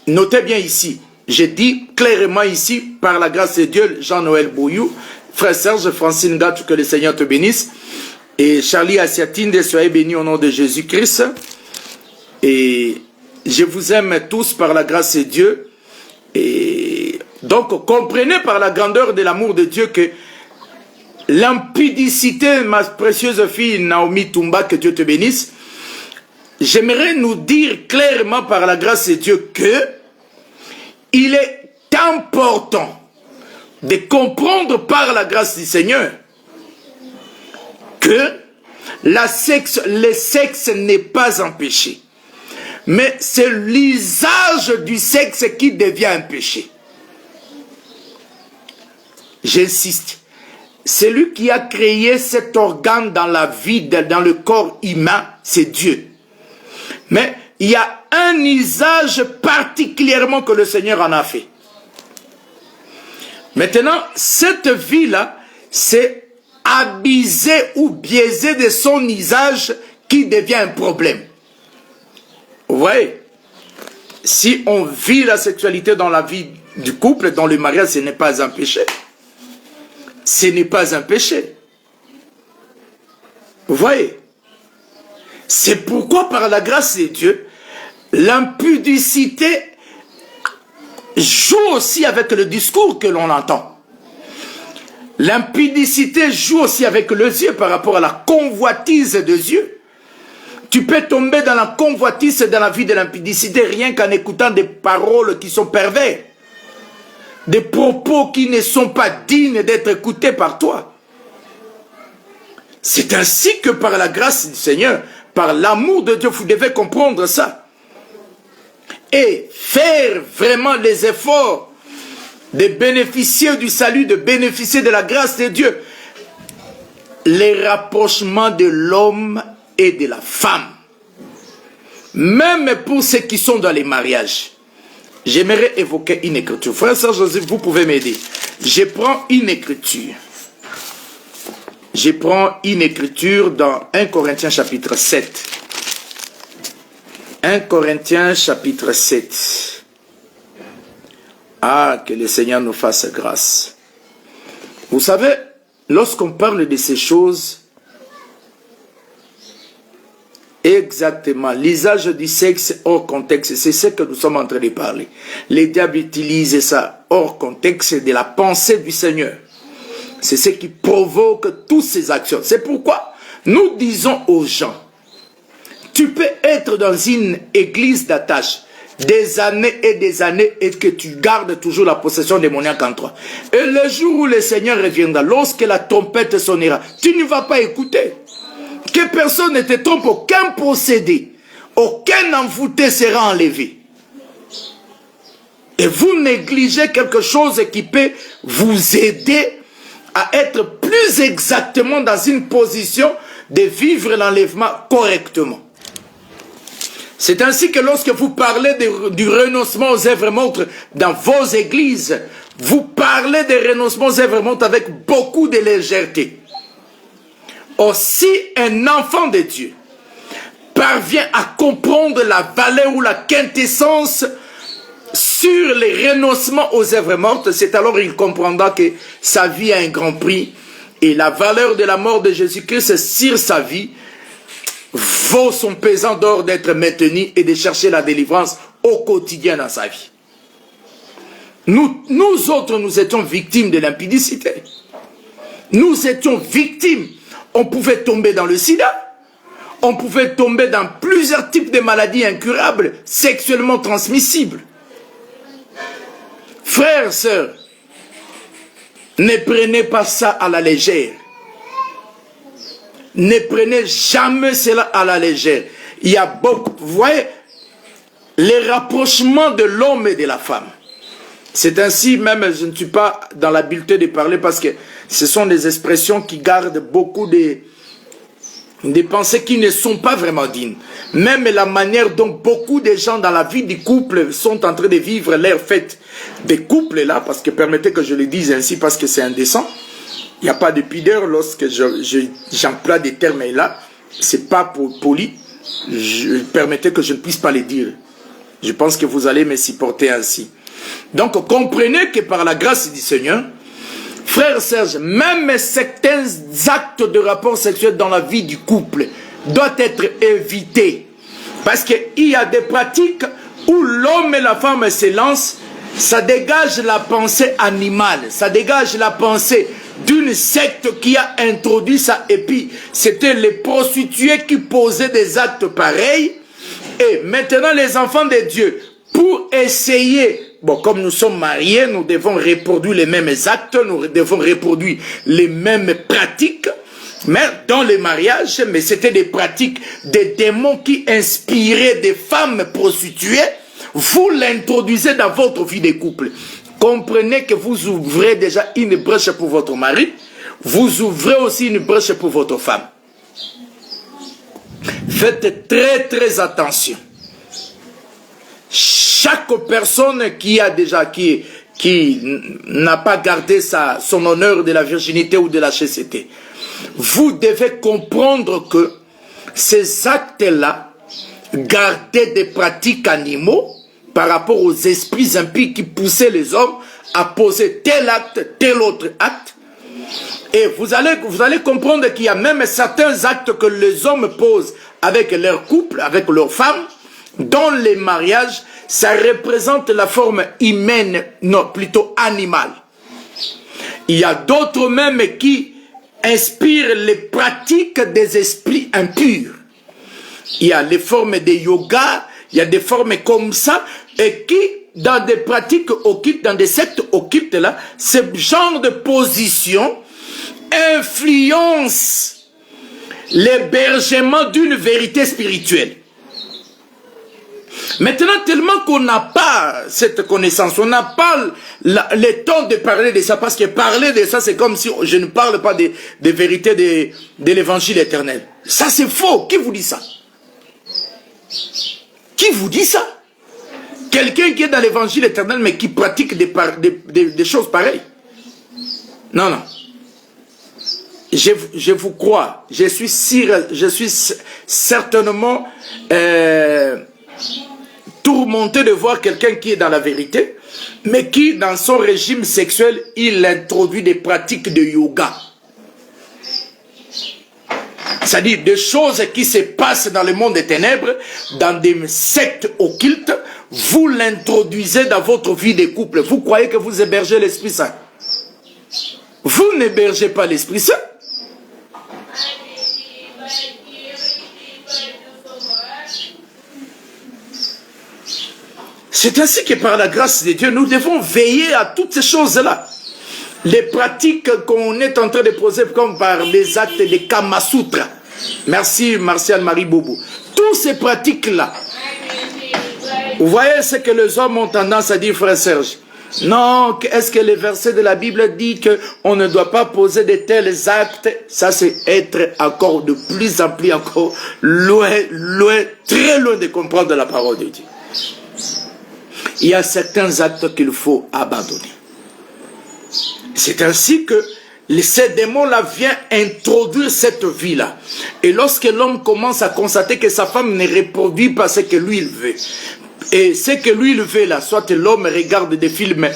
Notez bien ici, j'ai dit clairement ici, par la grâce de Dieu, Jean-Noël Bouyou, frère Serge, Francine Gattu, que le Seigneur te bénisse, et Charlie Asiatinde, soyez bénis au nom de Jésus-Christ. Et je vous aime tous par la grâce de Dieu. Et donc, comprenez par la grandeur de l'amour de Dieu que l'impudicité, ma précieuse fille Naomi Toumba, que Dieu te bénisse, j'aimerais nous dire clairement par la grâce de Dieu que il est important de comprendre par la grâce du Seigneur que le sexe n'est pas un péché. Mais c'est l'usage du sexe qui devient un péché. J'insiste. celui qui a créé cet organe dans la vie, dans le corps humain, c'est Dieu. Mais il y a un usage particulièrement que le Seigneur en a fait. Maintenant, cette vie-là, c'est abusé ou biaisé de son usage qui devient un problème. Vous voyez, si on vit la sexualité dans la vie du couple, dans le mariage, ce n'est pas un péché. Ce n'est pas un péché. Vous voyez, c'est pourquoi par la grâce de Dieu, l'impudicité joue aussi avec le discours que l'on entend. L'impudicité joue aussi avec les yeux par rapport à la convoitise des yeux. Tu peux tomber dans la convoitise dans la vie de l'impudicité rien qu'en écoutant des paroles qui sont pervers. Des propos qui ne sont pas dignes d'être écoutés par toi. C'est ainsi que par la grâce du Seigneur, par l'amour de Dieu, vous devez comprendre ça. Et faire vraiment les efforts de bénéficier du salut, de bénéficier de la grâce de Dieu. Les rapprochements de l'homme et de la femme. Même pour ceux qui sont dans les mariages. J'aimerais évoquer une écriture. Frère Sœur Joseph, vous pouvez m'aider. Je prends une écriture. Je prends une écriture dans 1 Corinthiens chapitre 7. 1 Corinthiens chapitre 7. Ah, que le Seigneur nous fasse grâce. Vous savez, lorsqu'on parle de ces choses, exactement, l'usage du sexe hors contexte, c'est ce que nous sommes en train de parler. Les diables utilisent ça hors contexte de la pensée du Seigneur. C'est ce qui provoque toutes ces actions. C'est pourquoi nous disons aux gens, tu peux être dans une église d'attache des années et que tu gardes toujours la possession démoniaque en toi. Et le jour où le Seigneur reviendra, lorsque la trompette sonnera, tu ne vas pas écouter. Que personne ne te trompe, aucun possédé, aucun envoûté sera enlevé. Et vous négligez quelque chose qui peut vous aider à être plus exactement dans une position de vivre l'enlèvement correctement. C'est ainsi que lorsque vous parlez du renoncement aux œuvres mortes dans vos églises, vous parlez des renoncements aux œuvres mortes avec beaucoup de légèreté. Aussi, un enfant de Dieu parvient à comprendre la valeur ou la quintessence sur les renoncements aux œuvres mortes, c'est alors il comprendra que sa vie a un grand prix et la valeur de la mort de Jésus-Christ sur sa vie vaut son pesant d'or d'être maintenu et de chercher la délivrance au quotidien dans sa vie. Nous autres, nous étions victimes de l'impudicité. Nous étions victimes. On pouvait tomber dans le sida. On pouvait tomber dans plusieurs types de maladies incurables, sexuellement transmissibles. Frères, sœurs, ne prenez pas ça à la légère. Ne prenez jamais cela à la légère. Il y a beaucoup, vous voyez, les rapprochements de l'homme et de la femme. C'est ainsi, même je ne suis pas dans l'habileté de parler parce que ce sont des expressions qui gardent beaucoup des pensées qui ne sont pas vraiment dignes. Même la manière dont beaucoup de gens dans la vie du couple sont en train de vivre leur fête des couples là, parce que permettez que je le dise ainsi parce que c'est indécent. Il n'y a pas de pudeur lorsque j'emploie des termes là. C'est pas poli. Permettez que je ne puisse pas les dire. Je pense que vous allez me supporter ainsi. Donc comprenez que par la grâce du Seigneur, frère Serge, même certains actes de rapport sexuel dans la vie du couple doivent être évités. Parce qu'il y a des pratiques où l'homme et la femme se lancent, ça dégage la pensée animale, ça dégage la pensée d'une secte qui a introduit ça. Et puis, c'était les prostituées qui posaient des actes pareils. Et maintenant, les enfants de Dieu, pour essayer, bon, comme nous sommes mariés, nous devons reproduire les mêmes actes, nous devons reproduire les mêmes pratiques, mais dans les mariages, mais c'était des pratiques des démons qui inspiraient des femmes prostituées, vous l'introduisez dans votre vie de couple. Comprenez que vous ouvrez déjà une brèche pour votre mari, vous ouvrez aussi une brèche pour votre femme. Faites très très attention. Chaque personne qui a déjà, qui n'a pas gardé son honneur de la virginité ou de la chasteté, vous devez comprendre que ces actes-là, gardaient des pratiques animaux par rapport aux esprits impies qui poussaient les hommes à poser tel acte, tel autre acte. Et vous allez comprendre qu'il y a même certains actes que les hommes posent avec leur couple, avec leurs femmes, dans les mariages, ça représente la forme humaine, non, plutôt animale. Il y a d'autres même qui inspirent les pratiques des esprits impurs. Il y a les formes de yoga, il y a des formes comme ça, et qui, dans des pratiques occultes, dans des sectes occultes là, ce genre de position influence l'hébergement d'une vérité spirituelle. Maintenant, tellement qu'on n'a pas cette connaissance, on n'a pas le temps de parler de ça, parce que parler de ça, c'est comme si je ne parle pas des vérités de l'évangile éternel. Ça, c'est faux. Qui vous dit ça? Qui vous dit ça? Quelqu'un qui est dans l'évangile éternel, mais qui pratique des choses pareilles. Non, non. Je vous crois. Je suis certainement tourmenté de voir quelqu'un qui est dans la vérité, mais qui, dans son régime sexuel, il introduit des pratiques de yoga. C'est-à-dire des choses qui se passent dans le monde des ténèbres, dans des sectes occultes, vous l'introduisez dans votre vie de couple. Vous croyez que vous hébergez l'Esprit Saint. Vous n'hébergez pas l'Esprit Saint. C'est ainsi que par la grâce de Dieu, nous devons veiller à toutes ces choses-là. Les pratiques qu'on est en train de poser comme par les actes de Kama Sutra. Merci Martial Marie Boubou. Toutes ces pratiques-là. Vous voyez ce que les hommes ont tendance à dire, frère Serge. Non, est-ce que le verset de la Bible dit qu'on ne doit pas poser de tels actes? Ça, c'est être encore de plus en plus, encore loin, très loin de comprendre la parole de Dieu. Il y a certains actes qu'il faut abandonner. C'est ainsi que ces démons-là viennent introduire cette vie-là. Et lorsque l'homme commence à constater que sa femme ne reproduit pas ce que lui il veut, et ce que lui il veut là, soit l'homme regarde des films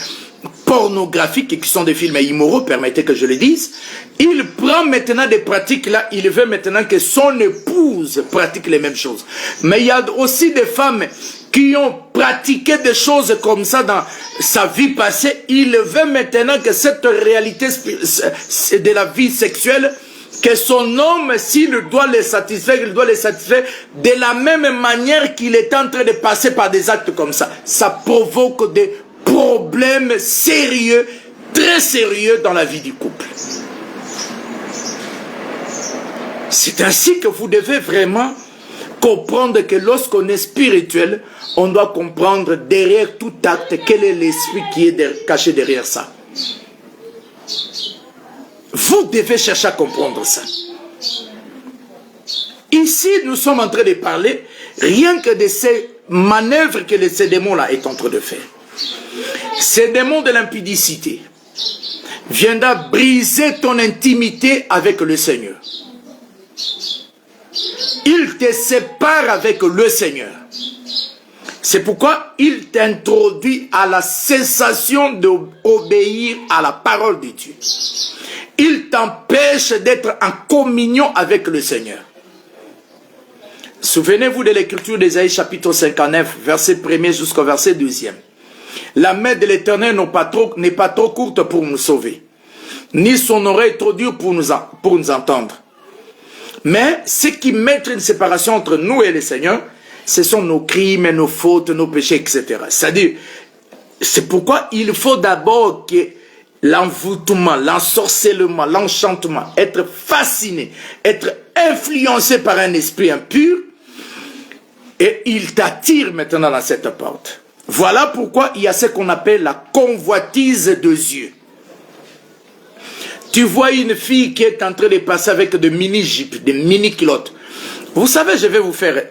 pornographiques qui sont des films immoraux, permettez que je le dise, il prend maintenant des pratiques là, il veut maintenant que son épouse pratique les mêmes choses. Mais il y a aussi des femmes qui ont pratiqué des choses comme ça dans sa vie passée, il veut maintenant que cette réalité de la vie sexuelle, que son homme, s'il doit les satisfaire, il doit les satisfaire de la même manière qu'il est en train de passer par des actes comme ça. Ça provoque des problèmes sérieux, très sérieux dans la vie du couple. C'est ainsi que vous devez vraiment comprendre que lorsqu'on est spirituel, on doit comprendre derrière tout acte quel est l'esprit qui est caché derrière ça. Vous devez chercher à comprendre ça. Ici, nous sommes en train de parler rien que de ces manœuvres que ces démons-là est en train de faire. Ces démons de l'impudicité viendra briser ton intimité avec le Seigneur. Il te sépare avec le Seigneur. C'est pourquoi il t'introduit à la cessation d'obéir à la parole de Dieu. Il t'empêche d'être en communion avec le Seigneur. Souvenez-vous de l'écriture d'Ésaïe chapitre 59, verset 1er jusqu'au verset 2e. La main de l'Éternel n'est pas trop courte pour nous sauver, ni son oreille trop dure pour nous entendre. Mais ce qui met une séparation entre nous et le Seigneur, ce sont nos crimes, nos fautes, nos péchés, etc. C'est-à-dire, c'est pourquoi il faut d'abord que l'envoûtement, l'ensorcellement, l'enchantement, être fasciné, être influencé par un esprit impur, et il t'attire maintenant dans cette porte. Voilà pourquoi il y a ce qu'on appelle la convoitise des yeux. Tu vois une fille qui est en train de passer avec de mini-jupes, des mini-culottes. Vous savez, je vais vous faire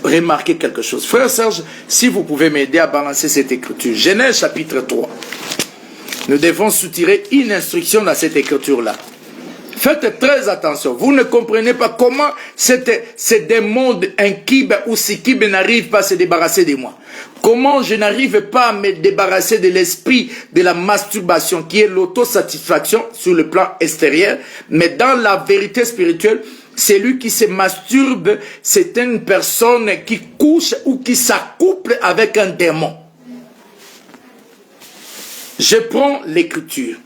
remarquer quelque chose. Frère Serge, si vous pouvez m'aider à balancer cette écriture. Genèse chapitre 3. Nous devons soutirer une instruction dans cette écriture-là. Faites très attention. Vous ne comprenez pas comment ces démons inquibes ou sikibes n'arrivent pas à se débarrasser de moi. Comment je n'arrive pas à me débarrasser de l'esprit de la masturbation qui est l'autosatisfaction sur le plan extérieur. Mais dans la vérité spirituelle, celui qui se masturbe, c'est une personne qui couche ou qui s'accouple avec un démon. Je prends l'écriture.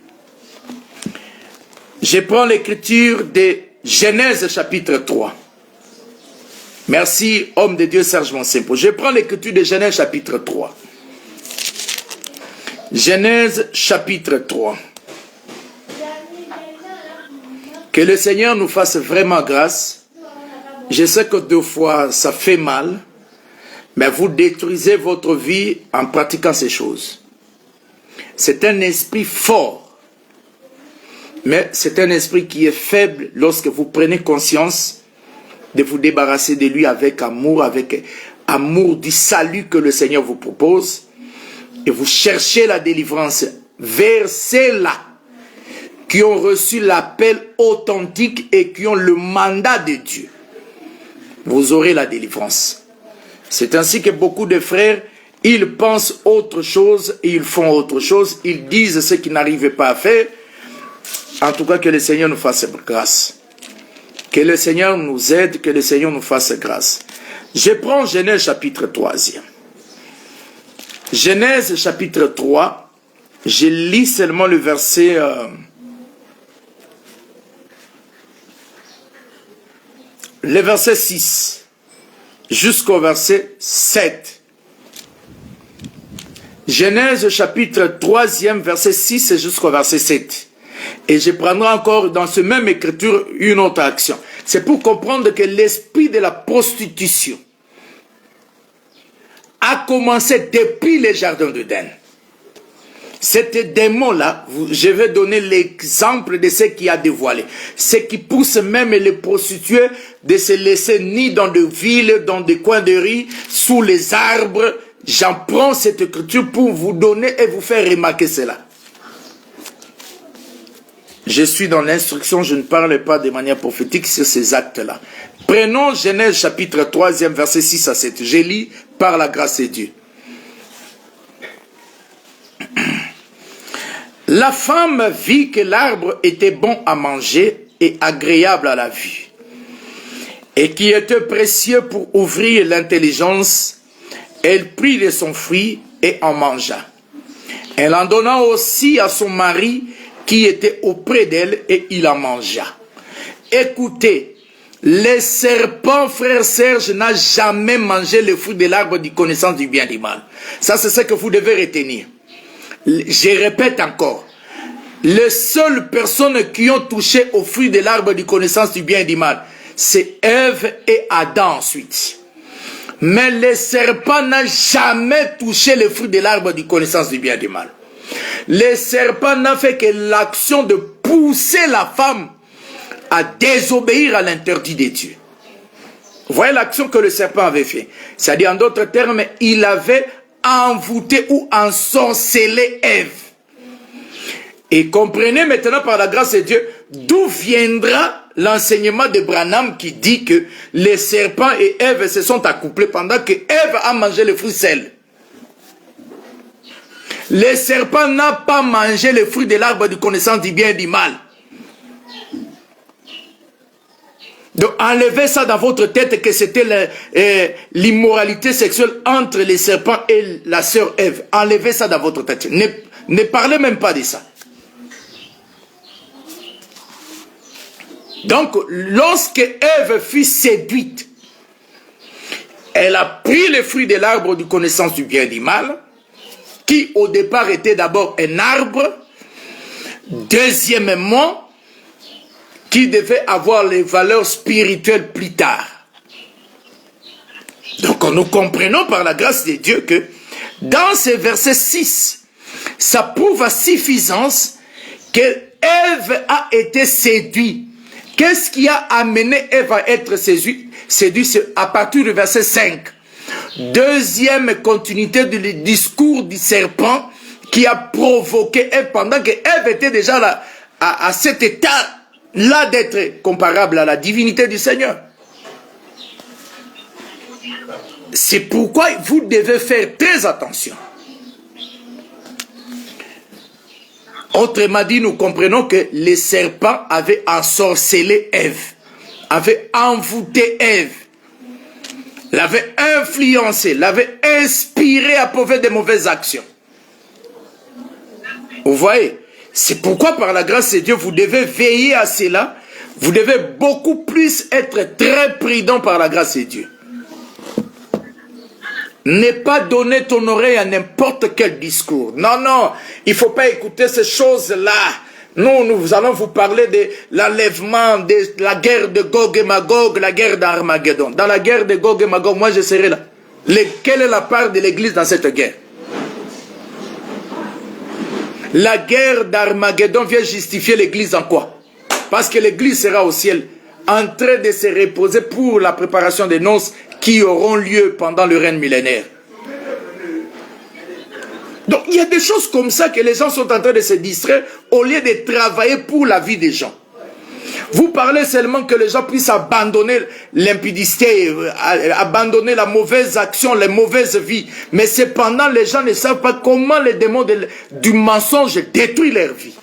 Je prends l'écriture de Genèse chapitre 3. Merci, homme de Dieu Serge Monsempo. Je prends l'écriture de Genèse chapitre 3. Genèse chapitre 3. Que le Seigneur nous fasse vraiment grâce. Je sais que 2 fois ça fait mal, mais vous détruisez votre vie en pratiquant ces choses. C'est un esprit fort. Mais c'est un esprit qui est faible lorsque vous prenez conscience de vous débarrasser de lui avec amour du salut que le Seigneur vous propose. Et vous cherchez la délivrance vers ceux-là qui ont reçu l'appel authentique et qui ont le mandat de Dieu. Vous aurez la délivrance. C'est ainsi que beaucoup de frères, ils pensent autre chose et ils font autre chose. Ils disent ce qu'ils n'arrivent pas à faire. En tout cas, que le Seigneur nous fasse grâce. Que le Seigneur nous aide, que le Seigneur nous fasse grâce. Je prends Genèse chapitre 3. Genèse chapitre 3, je lis seulement le verset... le verset 6 jusqu'au verset 7. Genèse chapitre 3, verset 6 jusqu'au verset 7. Et je prendrai encore dans ce même écriture une autre action. C'est pour comprendre que l'esprit de la prostitution a commencé depuis le jardin d'Éden. Cet démon-là, je vais donner l'exemple de ce qui a dévoilé. Ce qui pousse même les prostituées de se laisser ni dans des villes, dans des coins de rue, sous les arbres. J'en prends cette écriture pour vous donner et vous faire remarquer cela. Je suis dans l'instruction, je ne parle pas de manière prophétique sur ces actes-là. Prenons Genèse chapitre 3, verset 6 à 7. Je lis par la grâce de Dieu. La femme vit que l'arbre était bon à manger et agréable à la vue, et qui était précieux pour ouvrir l'intelligence. Elle prit de son fruit et en mangea. Elle en donna aussi à son mari qui était auprès d'elle et il en mangea. Écoutez, le serpent, frère Serge, n'a jamais mangé le fruit de l'arbre de connaissance du bien et du mal. Ça, c'est ce que vous devez retenir. Je répète encore. Les seules personnes qui ont touché au fruit de l'arbre de connaissance du bien et du mal, c'est Ève et Adam ensuite. Mais le serpent n'a jamais touché le fruit de l'arbre de connaissance du bien et du mal. Le serpent n'a fait que l'action de pousser la femme à désobéir à l'interdit de Dieu. Vous voyez l'action que le serpent avait fait. C'est-à-dire, en d'autres termes, il avait envoûté ou ensorcelé Ève. Et comprenez maintenant par la grâce de Dieu d'où viendra l'enseignement de Branham qui dit que les serpents et Ève se sont accouplés pendant que Ève a mangé le fruit seul. Le serpent n'a pas mangé le fruit de l'arbre de connaissance du bien et du mal. Donc enlevez ça dans votre tête que c'était l'immoralité sexuelle entre les serpents et la sœur Ève. Enlevez ça dans votre tête. Ne parlez même pas de ça. Donc lorsque Ève fut séduite, elle a pris le fruit de l'arbre de connaissance du bien et du mal, qui au départ était d'abord un arbre, deuxièmement, qui devait avoir les valeurs spirituelles plus tard. Donc nous comprenons par la grâce de Dieu que dans ce verset 6, ça prouve à suffisance que Ève a été séduite. Qu'est-ce qui a amené Ève à être séduite? C'est à partir du verset 5. Deuxième continuité du discours du serpent qui a provoqué Ève pendant que Ève était déjà là, à cet état-là d'être comparable à la divinité du Seigneur. C'est pourquoi vous devez faire très attention. Autrement dit, nous comprenons que le serpent avait ensorcelé Ève, avait envoûté Ève, l'avait influencé, l'avait inspiré à faire de mauvaises actions. Vous voyez, c'est pourquoi par la grâce de Dieu, vous devez veiller à cela. Vous devez beaucoup plus être très prudent par la grâce de Dieu. Ne pas donner ton oreille à n'importe quel discours. Non, non, il ne faut pas écouter ces choses-là. Nous allons vous parler de l'enlèvement, de la guerre de Gog et Magog, la guerre d'Armageddon. Dans la guerre de Gog et Magog, moi je serai là. Quelle est la part de l'Église dans cette guerre? La guerre d'Armageddon vient justifier l'Église en quoi? Parce que l'Église sera au ciel, en train de se reposer pour la préparation des noces qui auront lieu pendant le règne millénaire. Donc il y a des choses comme ça que les gens sont en train de se distraire au lieu de travailler pour la vie des gens. Vous parlez seulement que les gens puissent abandonner l'impudicité, abandonner la mauvaise action, les mauvaises vies. Mais cependant, les gens ne savent pas comment les démons du mensonge détruisent leur vie.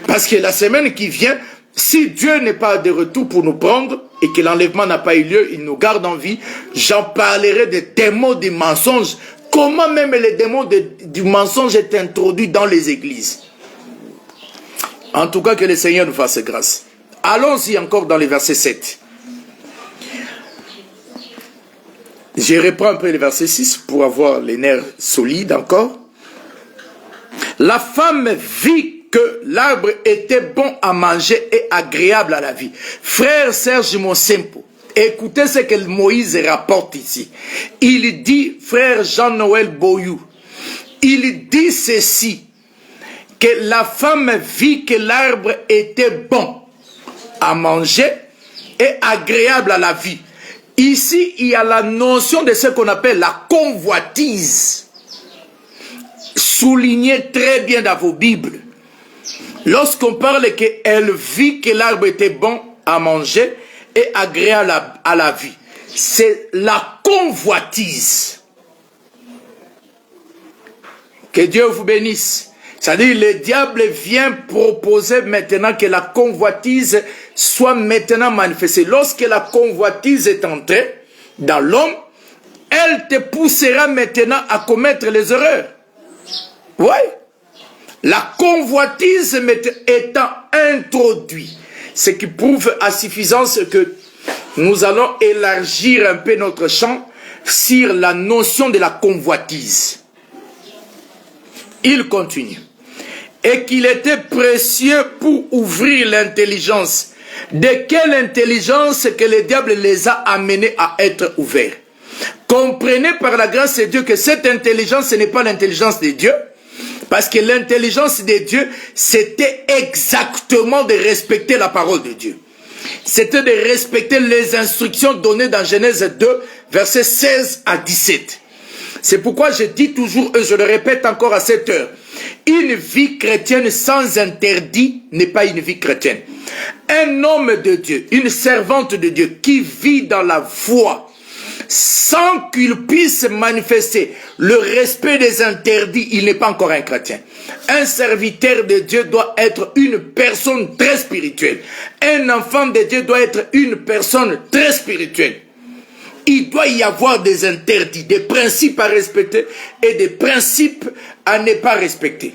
Parce que la semaine qui vient, si Dieu n'est pas de retour pour nous prendre et que l'enlèvement n'a pas eu lieu, il nous garde en vie, j'en parlerai des démons du mensonge. Comment même les démons du mensonge est introduit dans les églises. En tout cas, que le Seigneur nous fasse grâce. Allons-y encore dans le verset 7. Je reprends un peu le verset 6 pour avoir les nerfs solides encore. La femme vit que l'arbre était bon à manger et agréable à la vie. Frère Serge Monsempo, écoutez ce que Moïse rapporte ici. Il dit, frère Jean-Noël Boyou, il dit ceci, que la femme vit que l'arbre était bon à manger et agréable à la vie. Ici, il y a la notion de ce qu'on appelle la convoitise. Soulignez très bien dans vos Bibles. Lorsqu'on parle qu'elle vit que l'arbre était bon à manger et agréable à la vie, c'est la convoitise. Que Dieu vous bénisse. C'est-à-dire, le diable vient proposer maintenant que la convoitise soit maintenant manifestée. Lorsque la convoitise est entrée dans l'homme, elle te poussera maintenant à commettre les erreurs. Oui. La convoitise étant introduite, ce qui prouve à suffisance que nous allons élargir un peu notre champ sur la notion de la convoitise. Il continue. Et qu'il était précieux pour ouvrir l'intelligence. De quelle intelligence que le diable les a amenés à être ouverts? Comprenez par la grâce de Dieu que cette intelligence, ce n'est pas l'intelligence de Dieu. Parce que l'intelligence de Dieu, c'était exactement de respecter la parole de Dieu. C'était de respecter les instructions données dans Genèse 2, versets 16 à 17. C'est pourquoi je dis toujours, et je le répète encore à cette heure, une vie chrétienne sans interdit n'est pas une vie chrétienne. Un homme de Dieu, une servante de Dieu qui vit dans la foi, sans qu'il puisse manifester le respect des interdits, il n'est pas encore un chrétien. Un serviteur de Dieu doit être une personne très spirituelle. Un enfant de Dieu doit être une personne très spirituelle. Il doit y avoir des interdits, des principes à respecter et des principes à ne pas respecter.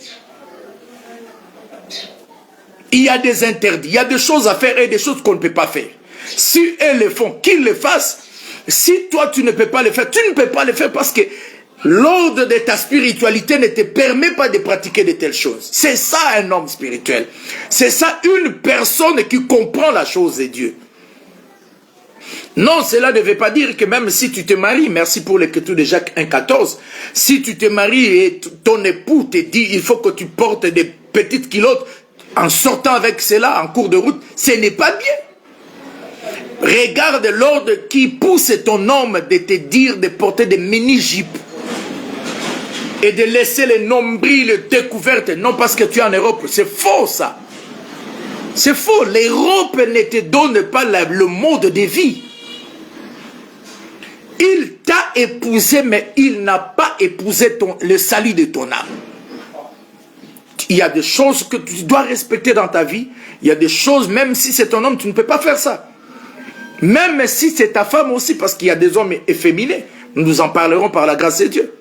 Il y a des interdits, il y a des choses à faire et des choses qu'on ne peut pas faire. Si elles le font, qu'ils le fassent. Si toi tu ne peux pas le faire, tu ne peux pas le faire parce que l'ordre de ta spiritualité ne te permet pas de pratiquer de telles choses. C'est ça un homme spirituel. C'est ça une personne qui comprend la chose de Dieu. Non, cela ne veut pas dire que même si tu te maries, merci pour l'écriture de Jacques 1,14, si tu te maries et ton époux te dit il faut que tu portes des petites culottes, en sortant avec cela en cours de route, ce n'est pas bien. Regarde l'ordre qui pousse ton homme de te dire de porter des mini-jupes et de laisser les nombrils découvertes, non parce que tu es en Europe, c'est faux ça. C'est faux, l'Europe ne te donne pas le mode de vie. Il t'a épousé, mais il n'a pas épousé le salut de ton âme. Il y a des choses que tu dois respecter dans ta vie. Il y a des choses, même si c'est ton homme, tu ne peux pas faire ça. Même si c'est ta femme aussi, parce qu'il y a des hommes efféminés. Nous en parlerons par la grâce de Dieu.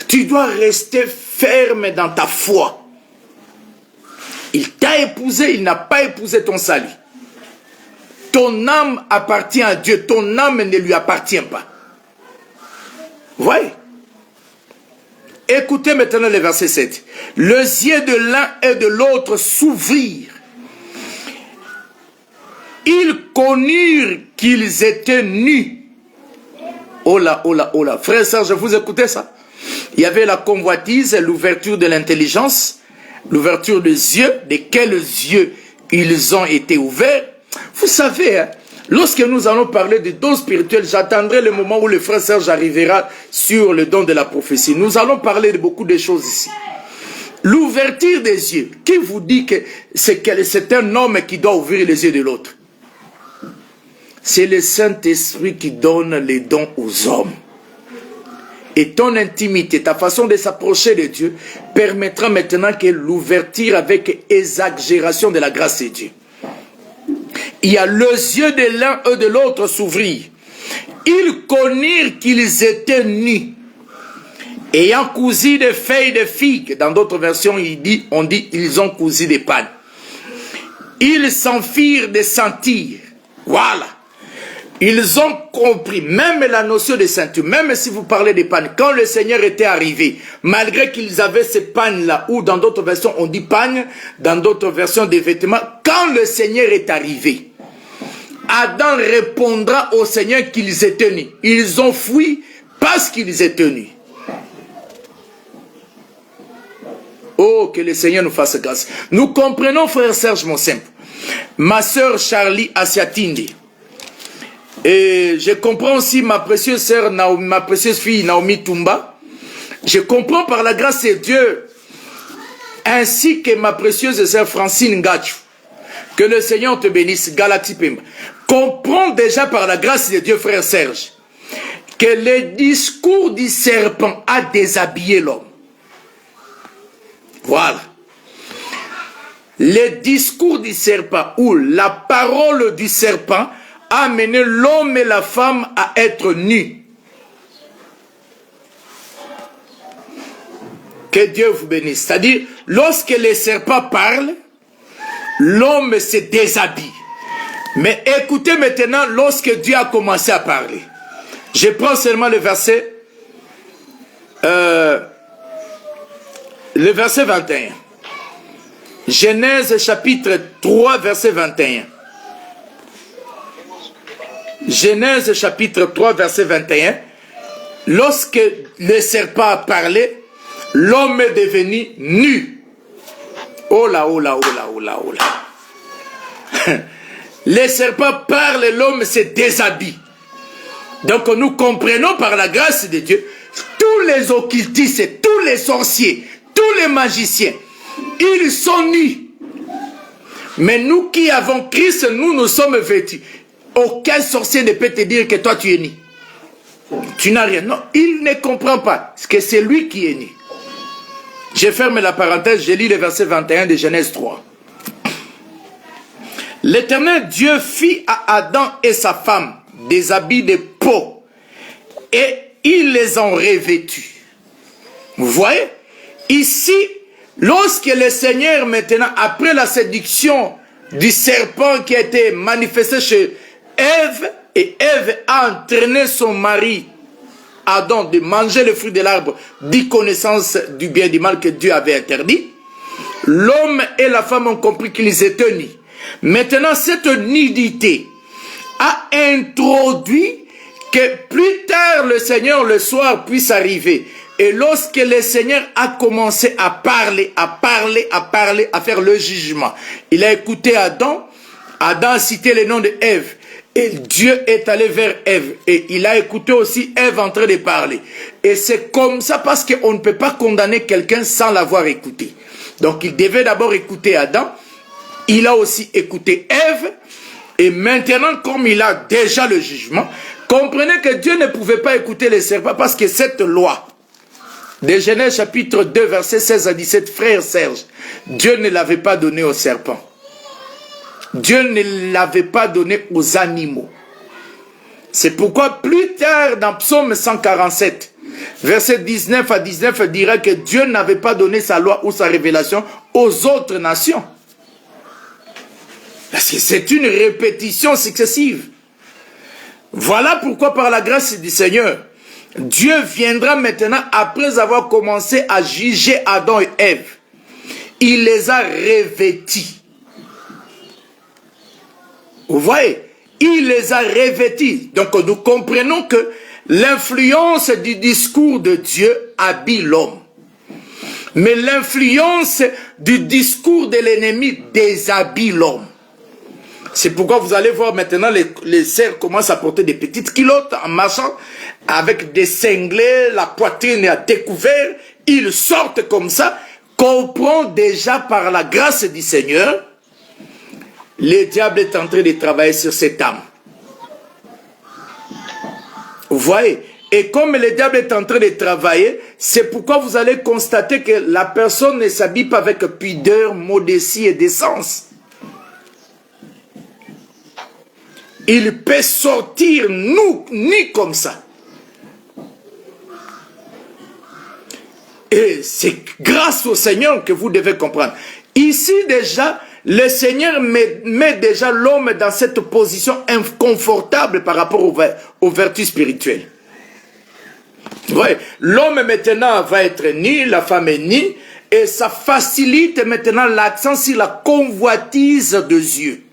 Tu dois rester ferme dans ta foi. Il t'a épousé, il n'a pas épousé ton salut. Ton âme appartient à Dieu, ton âme ne lui appartient pas. Voyez. Écoutez maintenant le verset 7. Les yeux de l'un et de l'autre s'ouvrirent. Ils connurent qu'ils étaient nus. Oh là, oh là, oh là. Frère et sœurs, je vous écoutez ça? Il y avait la convoitise, l'ouverture de l'intelligence, l'ouverture des yeux, desquels yeux ils ont été ouverts. Vous savez, hein, lorsque nous allons parler des dons spirituels, j'attendrai le moment où le frère Serge arrivera sur le don de la prophétie. Nous allons parler de beaucoup de choses ici. L'ouverture des yeux. Qui vous dit que c'est un homme qui doit ouvrir les yeux de l'autre? C'est le Saint-Esprit qui donne les dons aux hommes. Et ton intimité, ta façon de s'approcher de Dieu, permettra maintenant que l'ouverture avec exagération de la grâce de Dieu. Il y a les yeux de l'un et de l'autre s'ouvrir. Ils connurent qu'ils étaient nus. Ayant cousu des feuilles de figues, dans d'autres versions, on dit ils ont cousu des pannes. Ils s'en firent des ceinture. Voilà. Ils ont compris, même la notion de ceinture, même si vous parlez des pannes, quand le Seigneur était arrivé, malgré qu'ils avaient ces pannes-là, ou dans d'autres versions on dit pannes, dans d'autres versions des vêtements, quand le Seigneur est arrivé, Adam répondra au Seigneur qu'ils étaient nus. Ils ont fui parce qu'ils étaient nus. Oh, que le Seigneur nous fasse grâce. Nous comprenons, frère Serge Monsimple, ma soeur Charlie Asiatindi, et je comprends aussi ma précieuse sœur, ma précieuse fille Naomi Tumba. Je comprends par la grâce de Dieu, ainsi que ma précieuse sœur Francine Gachu. Que le Seigneur te bénisse, Galaxy Pemba. Comprends déjà par la grâce de Dieu, frère Serge, que le discours du serpent a déshabillé l'homme. Voilà. Le discours du serpent ou la parole du serpent a amené l'homme et la femme à être nus. Que Dieu vous bénisse. C'est-à-dire, lorsque les serpents parlent, l'homme se déshabille. Mais écoutez maintenant, lorsque Dieu a commencé à parler. Je prends seulement le verset 21. Genèse chapitre 3, verset 21. Genèse chapitre 3, verset 21. Lorsque le serpent a parlé, l'homme est devenu nu. Oh là, oh là, oh là, oh là, oh là. Le serpent parle, l'homme se déshabille. Donc nous comprenons par la grâce de Dieu, tous les occultistes, tous les sorciers, tous les magiciens, ils sont nus. Mais nous qui avons Christ, nous sommes vêtus. Aucun sorcier ne peut te dire que toi tu es nu. Tu n'as rien. Non, il ne comprend pas que c'est lui qui est nu. Je ferme la parenthèse, je lis le verset 21 de Genèse 3. L'Éternel Dieu fit à Adam et sa femme des habits de peau et ils les ont revêtus. Vous voyez? Ici, lorsque le Seigneur maintenant, après la séduction du serpent qui a été manifesté chez Ève, et Ève a entraîné son mari Adam de manger le fruit de l'arbre de connaissance du bien et du mal que Dieu avait interdit, l'homme et la femme ont compris qu'ils étaient nus. Maintenant, cette nudité a introduit que plus tard le Seigneur le soir puisse arriver Et lorsque le Seigneur a commencé à parler, à faire le jugement, il a écouté Adam. Adam a cité le nom de Ève. Et Dieu est allé vers Ève. Et il a écouté aussi Ève en train de parler. Et c'est comme ça parce qu'on ne peut pas condamner quelqu'un sans l'avoir écouté. Donc il devait d'abord écouter Adam. Il a aussi écouté Ève. Et maintenant, comme il a déjà le jugement, comprenez que Dieu ne pouvait pas écouter les serpents parce que cette loi, de Genèse chapitre 2, versets 16 à 17, frère Serge, Dieu ne l'avait pas donné aux serpents. Dieu ne l'avait pas donné aux animaux. C'est pourquoi plus tard dans Psaume 147, verset 19 à 19, dira que Dieu n'avait pas donné sa loi ou sa révélation aux autres nations. Parce que c'est une répétition successive. Voilà pourquoi par la grâce du Seigneur, Dieu viendra maintenant après avoir commencé à juger Adam et Ève. Il les a revêtis. Vous voyez, il les a revêtis. Donc nous comprenons que l'influence du discours de Dieu habille l'homme. Mais l'influence du discours de l'ennemi déshabille l'homme. C'est pourquoi vous allez voir maintenant les cerfs commencent à porter des petites culottes en marchant avec des cinglés, la poitrine à découvert. Ils sortent comme ça. Comprend déjà par la grâce du Seigneur. Le diable est en train de travailler sur cette âme. Vous voyez? Et comme le diable est en train de travailler, c'est pourquoi vous allez constater que la personne ne s'habille pas avec pudeur, modestie et décence. Il peut sortir ni comme ça. Et c'est grâce au Seigneur que vous devez comprendre. Ici déjà, le Seigneur met déjà l'homme dans cette position inconfortable par rapport aux vertus spirituelles. Ouais. L'homme maintenant va être ni, la femme est ni, et ça facilite maintenant l'accent sur la convoitise des yeux.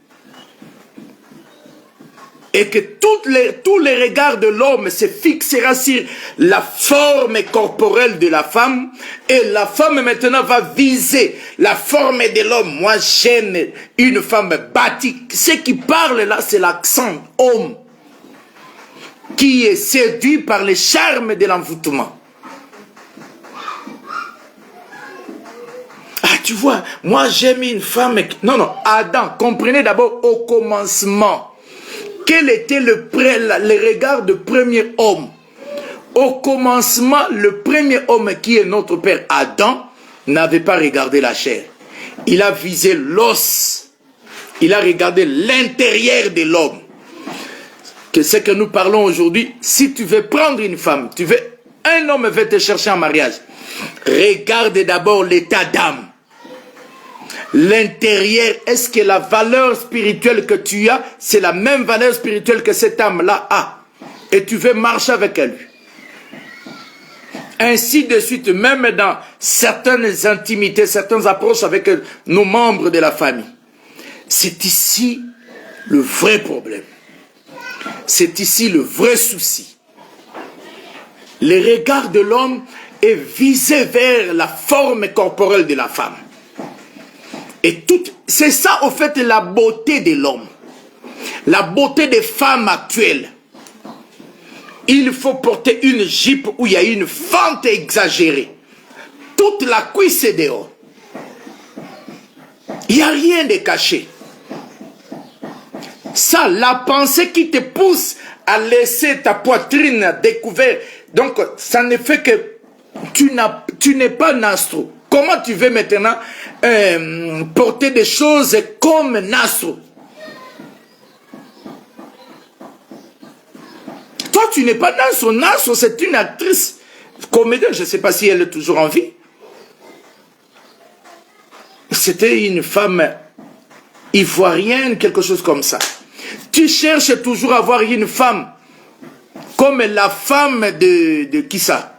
Et que tous les regards de l'homme se fixera sur la forme corporelle de la femme. Et la femme maintenant va viser la forme de l'homme. Moi j'aime une femme bâtie. Ce qui parle là, c'est l'accent homme. Qui est séduit par le charme de l'envoûtement. Ah tu vois, moi j'aime une femme... Non, Adam, comprenez d'abord au commencement. Quel était le regard du premier homme? Au commencement, le premier homme qui est notre père Adam n'avait pas regardé la chair. Il a visé l'os. Il a regardé l'intérieur de l'homme. Que ce que nous parlons aujourd'hui, si tu veux prendre une femme, un homme veut te chercher en mariage, regarde d'abord l'état d'âme. L'intérieur, est-ce que la valeur spirituelle que tu as, c'est la même valeur spirituelle que cette âme-là a? Et tu veux marcher avec elle. Ainsi de suite, même dans certaines intimités, certaines approches avec nos membres de la famille. C'est ici le vrai problème. C'est ici le vrai souci. Le regard de l'homme est visé vers la forme corporelle de la femme. Et c'est ça, au fait, la beauté de l'homme. La beauté des femmes actuelles. Il faut porter une jupe où il y a une fente exagérée. Toute la cuisse est dehors. Il n'y a rien de caché. Ça, la pensée qui te pousse à laisser ta poitrine découverte. Donc, ça ne fait que tu n'es pas Nastro. Comment tu veux maintenant porter des choses comme Nastro? Toi, tu n'es pas Nastro. Nastro, c'est une actrice comédienne. Je ne sais pas si elle est toujours en vie. C'était une femme ivoirienne, quelque chose comme ça. Tu cherches toujours à avoir une femme comme la femme de qui ça?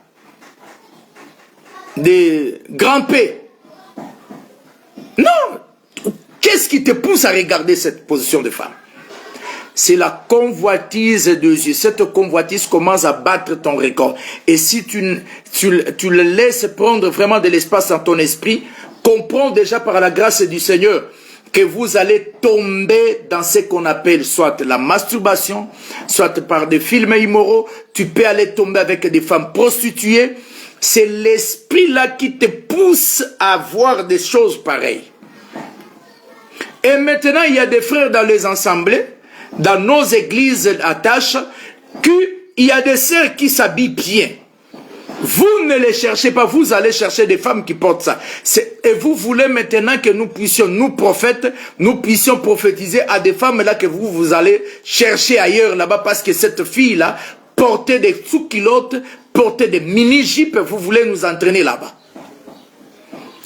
De Grand P. Non. Qu'est-ce qui te pousse à regarder cette position de femme? c'est la convoitise de Dieu. Cette convoitise commence à battre ton record. Et si tu le laisses prendre vraiment de l'espace dans ton esprit, comprends déjà par la grâce du Seigneur que vous allez tomber dans ce qu'on appelle soit la masturbation, soit par des films immoraux. Tu peux aller tomber avec des femmes prostituées. C'est l'esprit là qui te pousse à voir des choses pareilles. Et maintenant, il y a des frères dans les assemblées, dans nos églises à tâches, qu'il y a des sœurs qui s'habillent bien. Vous ne les cherchez pas, vous allez chercher des femmes qui portent ça. Et vous voulez maintenant que nous puissions, nous prophètes, nous puissions prophétiser à des femmes là que vous allez chercher ailleurs là-bas parce que cette fille-là portait des sous-culottes, portait des mini-jupes, vous voulez nous entraîner là-bas.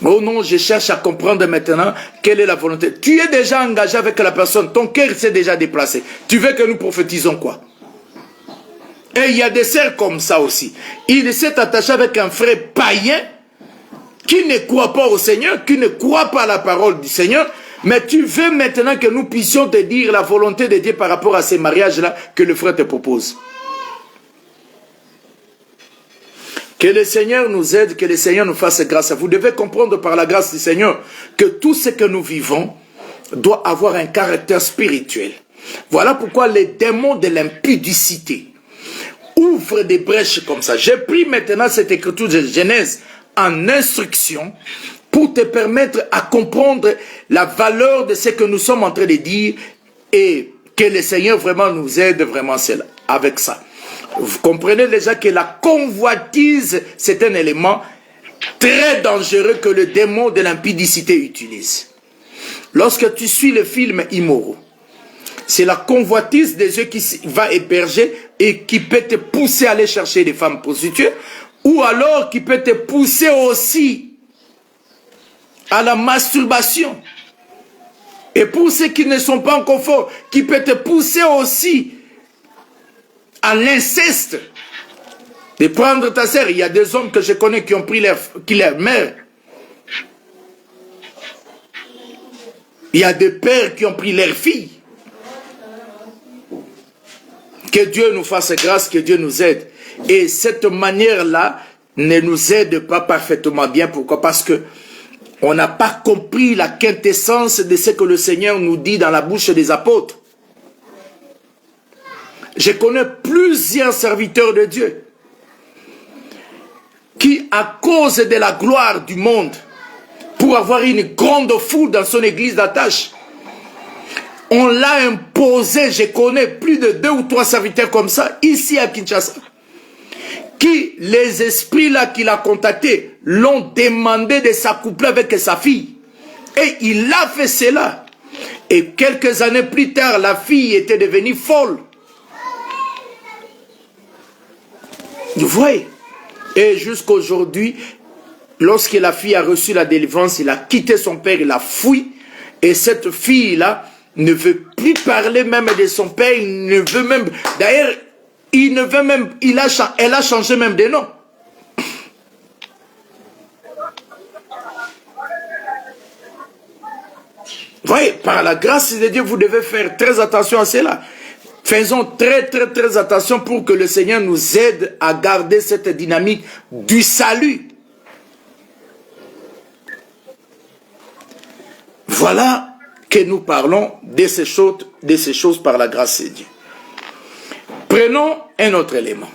Oh non, je cherche à comprendre maintenant quelle est la volonté. Tu es déjà engagé avec la personne, ton cœur s'est déjà déplacé. Tu veux que nous prophétisons quoi? Et il y a des sœurs comme ça aussi. Il s'est attaché avec un frère païen qui ne croit pas au Seigneur, qui ne croit pas à la parole du Seigneur, mais tu veux maintenant que nous puissions te dire la volonté de Dieu par rapport à ces mariages-là que le frère te propose. Que le Seigneur nous aide, que le Seigneur nous fasse grâce. Vous devez comprendre par la grâce du Seigneur que tout ce que nous vivons doit avoir un caractère spirituel. Voilà pourquoi les démons de l'impudicité ouvrent des brèches comme ça. J'ai pris maintenant cette écriture de Genèse en instruction pour te permettre à comprendre la valeur de ce que nous sommes en train de dire et que le Seigneur vraiment nous aide vraiment avec ça. Vous comprenez déjà que la convoitise, c'est un élément très dangereux que le démon de l'impudicité utilise. Lorsque tu suis le film immoraux, c'est la convoitise des yeux qui va héberger et qui peut te pousser à aller chercher des femmes prostituées, ou alors qui peut te pousser aussi à la masturbation. Et pour ceux qui ne sont pas encore forts, qui peut te pousser aussi à l'inceste, de prendre ta sœur. Il y a des hommes que je connais qui ont pris leur mère. Il y a des pères qui ont pris leur fille. Que Dieu nous fasse grâce, que Dieu nous aide. Et cette manière-là ne nous aide pas parfaitement bien. Pourquoi? Parce que on n'a pas compris la quintessence de ce que le Seigneur nous dit dans la bouche des apôtres. Je connais plusieurs serviteurs de Dieu qui, à cause de la gloire du monde, pour avoir une grande foule dans son église d'attache, on l'a imposé. Je connais plus de 2 ou 3 serviteurs comme ça, ici à Kinshasa, qui, les esprits là qu'il a contactés, l'ont demandé de s'accoupler avec sa fille. Et il a fait cela. Et quelques années plus tard, la fille était devenue folle. Vous voyez? Et jusqu'aujourd'hui, lorsque la fille a reçu la délivrance, il a quitté son père, il a fui. Et cette fille-là ne veut plus parler même de son père, il ne veut même... D'ailleurs, il ne veut même... Elle a changé même de nom. Vous voyez, par la grâce de Dieu, vous devez faire très attention à cela. Faisons très attention pour que le Seigneur nous aide à garder cette dynamique du salut. Voilà que nous parlons de ces choses par la grâce de Dieu. Prenons un autre élément.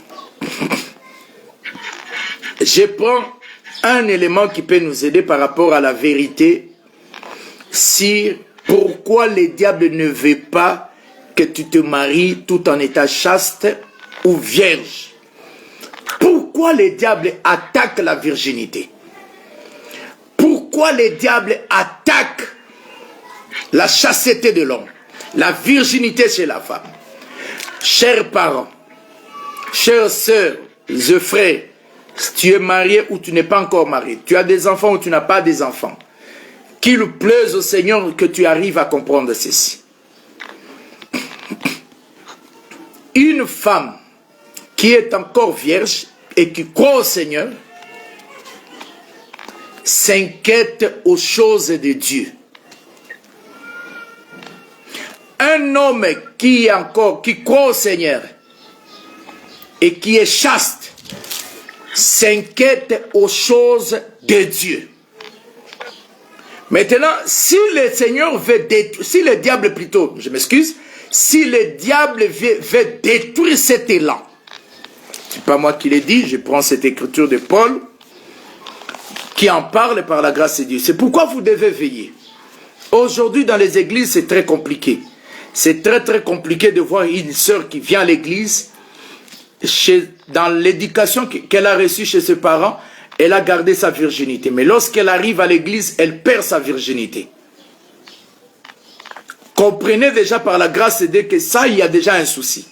Je prends un élément qui peut nous aider par rapport à la vérité sur pourquoi le diable ne veut pas que tu te maries tout en état chaste ou vierge. Pourquoi le diable attaque la virginité? Pourquoi le diable attaque la chasteté de l'homme, la virginité chez la femme? Chers parents, chères sœurs et frères, si tu es marié ou tu n'es pas encore marié, tu as des enfants ou tu n'as pas des enfants, qu'il plaise au Seigneur que tu arrives à comprendre ceci. Une femme qui est encore vierge et qui croit au Seigneur s'inquiète aux choses de Dieu. un homme qui croit au Seigneur et qui est chaste, s'inquiète aux choses de Dieu. Maintenant, si le Seigneur veut détruire, si le diable plutôt, je m'excuse, si le diable veut détruire cet élan, c'est pas moi qui l'ai dit, je prends cette écriture de Paul, qui en parle par la grâce de Dieu. C'est pourquoi vous devez veiller. Aujourd'hui, dans les églises, c'est très compliqué. C'est très très compliqué de voir une sœur qui vient à l'église, dans l'éducation qu'elle a reçue chez ses parents, elle a gardé sa virginité. Mais lorsqu'elle arrive à l'église, elle perd sa virginité. Comprenez déjà par la grâce de Dieu que ça, il y a déjà un souci.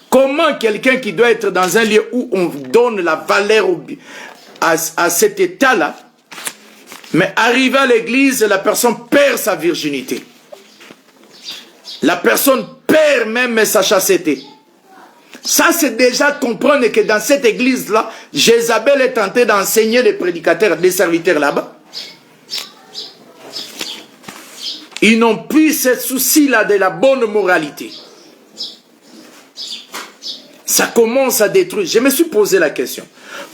Comment quelqu'un qui doit être dans un lieu où on donne la valeur à cet état-là, mais arrivé à l'église, la personne perd sa virginité. La personne perd même sa chasteté. Ça, c'est déjà comprendre que dans cette église-là, Jézabel est tentée d'enseigner les prédicateurs, les serviteurs là-bas. Ils n'ont plus ce souci-là de la bonne moralité. Ça commence à détruire. Je me suis posé la question.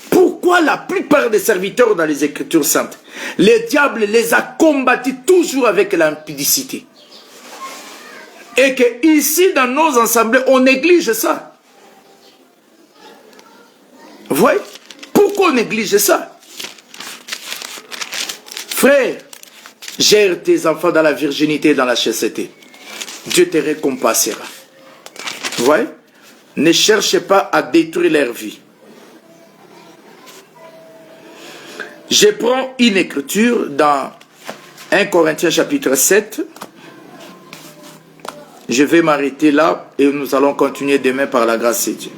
Pourquoi la plupart des serviteurs dans les Écritures saintes, le diable les a combattus toujours avec l'impudicité? Et que ici, dans nos assemblées, on néglige ça. Vous voyez? Pourquoi on néglige ça? Frère, gère tes enfants dans la virginité et dans la chasteté. Dieu te récompensera. Vous voyez? Ne cherchez pas à détruire leur vie. Je prends une écriture dans 1 Corinthiens chapitre 7. Je vais m'arrêter là et nous allons continuer demain par la grâce de Dieu.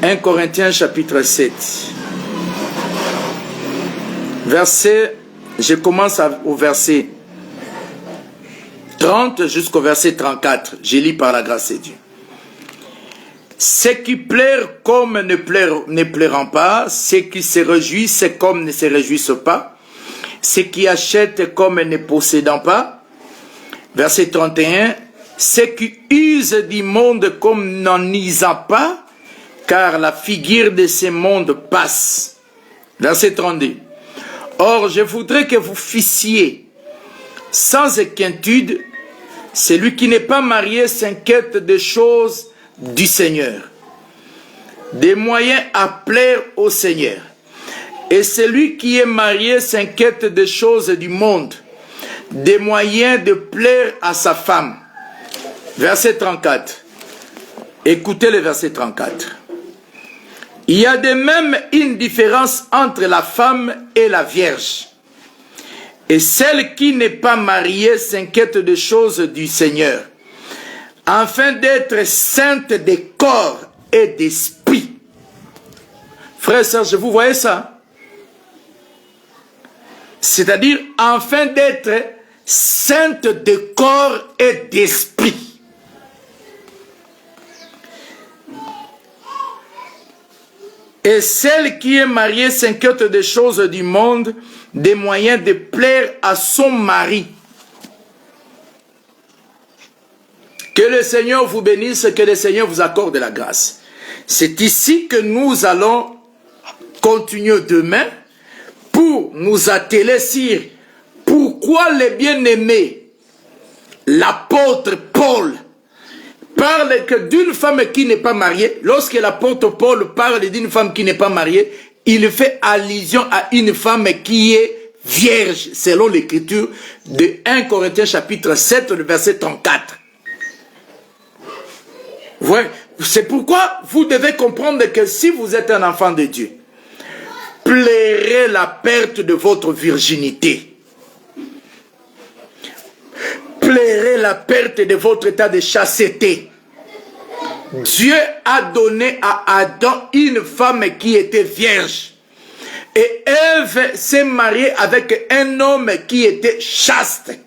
1 Corinthiens chapitre 7. Je commence au verset 30 jusqu'au verset 34. Je lis par la grâce de Dieu. Ceux qui plairent comme ne plairont pas, ceux qui se réjouissent comme ne se réjouissent pas, ceux qui achètent comme ne possédant pas. Verset 31, ceux qui usent du monde comme n'en usant pas, car la figure de ce monde passe. Verset 32, or je voudrais que vous fissiez sans inquiétude, celui qui n'est pas marié s'inquiète des choses du Seigneur, des moyens à plaire au Seigneur. Et celui qui est marié s'inquiète des choses du monde, des moyens de plaire à sa femme. Verset 34. Écoutez le verset 34. Il y a de même une différence entre la femme et la vierge. Et celle qui n'est pas mariée s'inquiète des choses du Seigneur, afin d'être sainte de corps et d'esprit. Frères et sœurs, vous voyez ça? C'est-à-dire, afin d'être sainte de corps et d'esprit. Et celle qui est mariée s'inquiète des choses du monde, des moyens de plaire à son mari. Que le Seigneur vous bénisse, que le Seigneur vous accorde la grâce. C'est ici que nous allons continuer demain pour nous atteler sur pourquoi les bien-aimés, l'apôtre Paul, parle que d'une femme qui n'est pas mariée. Lorsque l'apôtre Paul parle d'une femme qui n'est pas mariée, il fait allusion à une femme qui est vierge, selon l'écriture de 1 Corinthiens chapitre 7, le verset 34. Ouais. C'est pourquoi vous devez comprendre que si vous êtes un enfant de Dieu, plairez la perte de votre virginité. Plairez la perte de votre état de chasteté. Dieu a donné à Adam une femme qui était vierge. Et Ève s'est mariée avec un homme qui était chaste.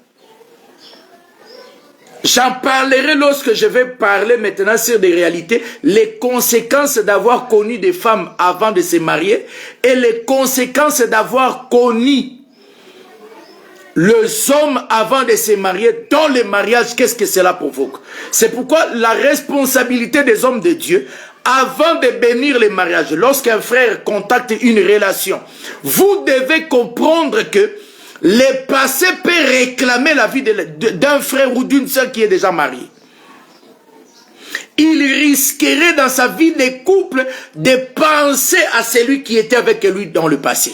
J'en parlerai lorsque je vais parler maintenant sur des réalités, les conséquences d'avoir connu des femmes avant de se marier et les conséquences d'avoir connu les hommes avant de se marier, dans le mariage, qu'est-ce que cela provoque? C'est pourquoi la responsabilité des hommes de Dieu, avant de bénir les mariages, lorsqu'un frère contacte une relation, vous devez comprendre que le passé peut réclamer la vie d'un frère ou d'une sœur qui est déjà mariée. Il risquerait dans sa vie de couple de penser à celui qui était avec lui dans le passé.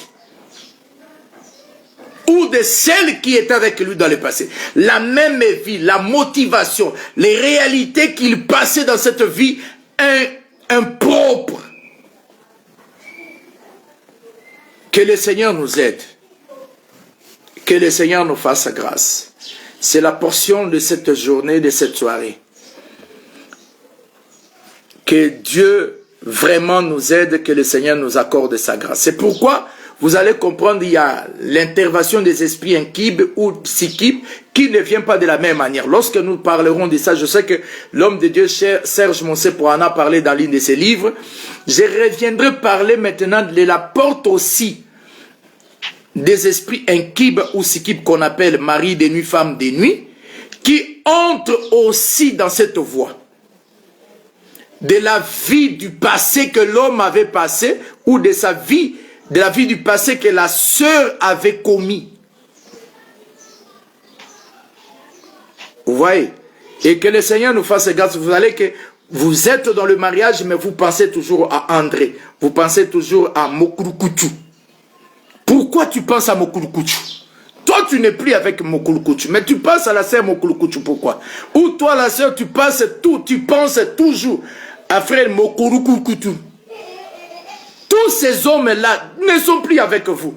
Ou de celle qui était avec lui dans le passé. La même vie, la motivation, les réalités qu'il passait dans cette vie impropre. Que le Seigneur nous aide. Que le Seigneur nous fasse grâce. C'est la portion de cette journée, de cette soirée. Que Dieu vraiment nous aide, que le Seigneur nous accorde sa grâce. C'est pourquoi vous allez comprendre, il y a l'intervention des esprits inquibes ou psychiques qui ne vient pas de la même manière. Lorsque nous parlerons de ça, je sais que l'homme de Dieu, Serge Monsé, pour en a parlé dans l'un de ses livres. Je reviendrai parler maintenant de la porte aussi des esprits inquibes ou psychiques qu'on appelle mari de nuit, femme de nuit, qui entrent aussi dans cette voie. De la vie du passé que l'homme avait passé ou de sa vie, de la vie du passé que la sœur avait commis. Vous voyez? Et que le Seigneur nous fasse grâce. Vous allez que vous êtes dans le mariage, mais vous pensez toujours à André. Vous pensez toujours à Mokulukutu. Pourquoi tu penses à Mokulukutu? Toi, tu n'es plus avec Mokulukutu, mais tu penses à la sœur Mokulukutu. Pourquoi? Ou toi, la sœur, tu penses toujours à frère Mokulukutu. Tous ces hommes-là ne sont plus avec vous.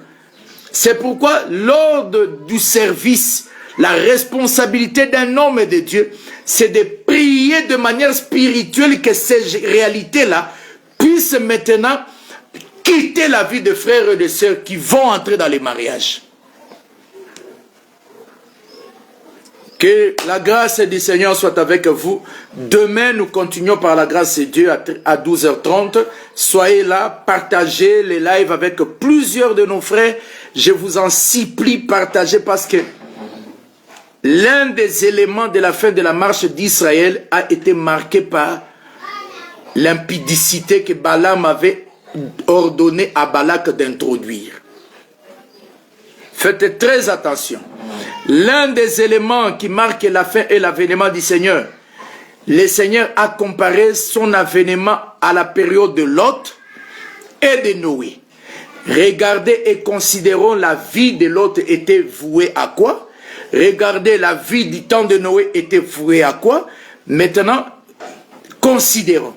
C'est pourquoi, lors du service, la responsabilité d'un homme de Dieu, c'est de prier de manière spirituelle que ces réalités-là puissent maintenant quitter la vie de frères et de sœurs qui vont entrer dans les mariages. Que la grâce du Seigneur soit avec vous. Demain, nous continuons par la grâce de Dieu à 12h30. Soyez là, partagez les lives avec plusieurs de nos frères. Je vous en supplie, partagez parce que l'un des éléments de la fin de la marche d'Israël a été marqué par l'impudicité que Balaam avait ordonné à Balak d'introduire. Faites très attention. L'un des éléments qui marque la fin est l'avènement du Seigneur. Le Seigneur a comparé son avènement à la période de Lot et de Noé. Regardez et considérons la vie de Lot était vouée à quoi? Regardez la vie du temps de Noé était vouée à quoi? Maintenant, considérons.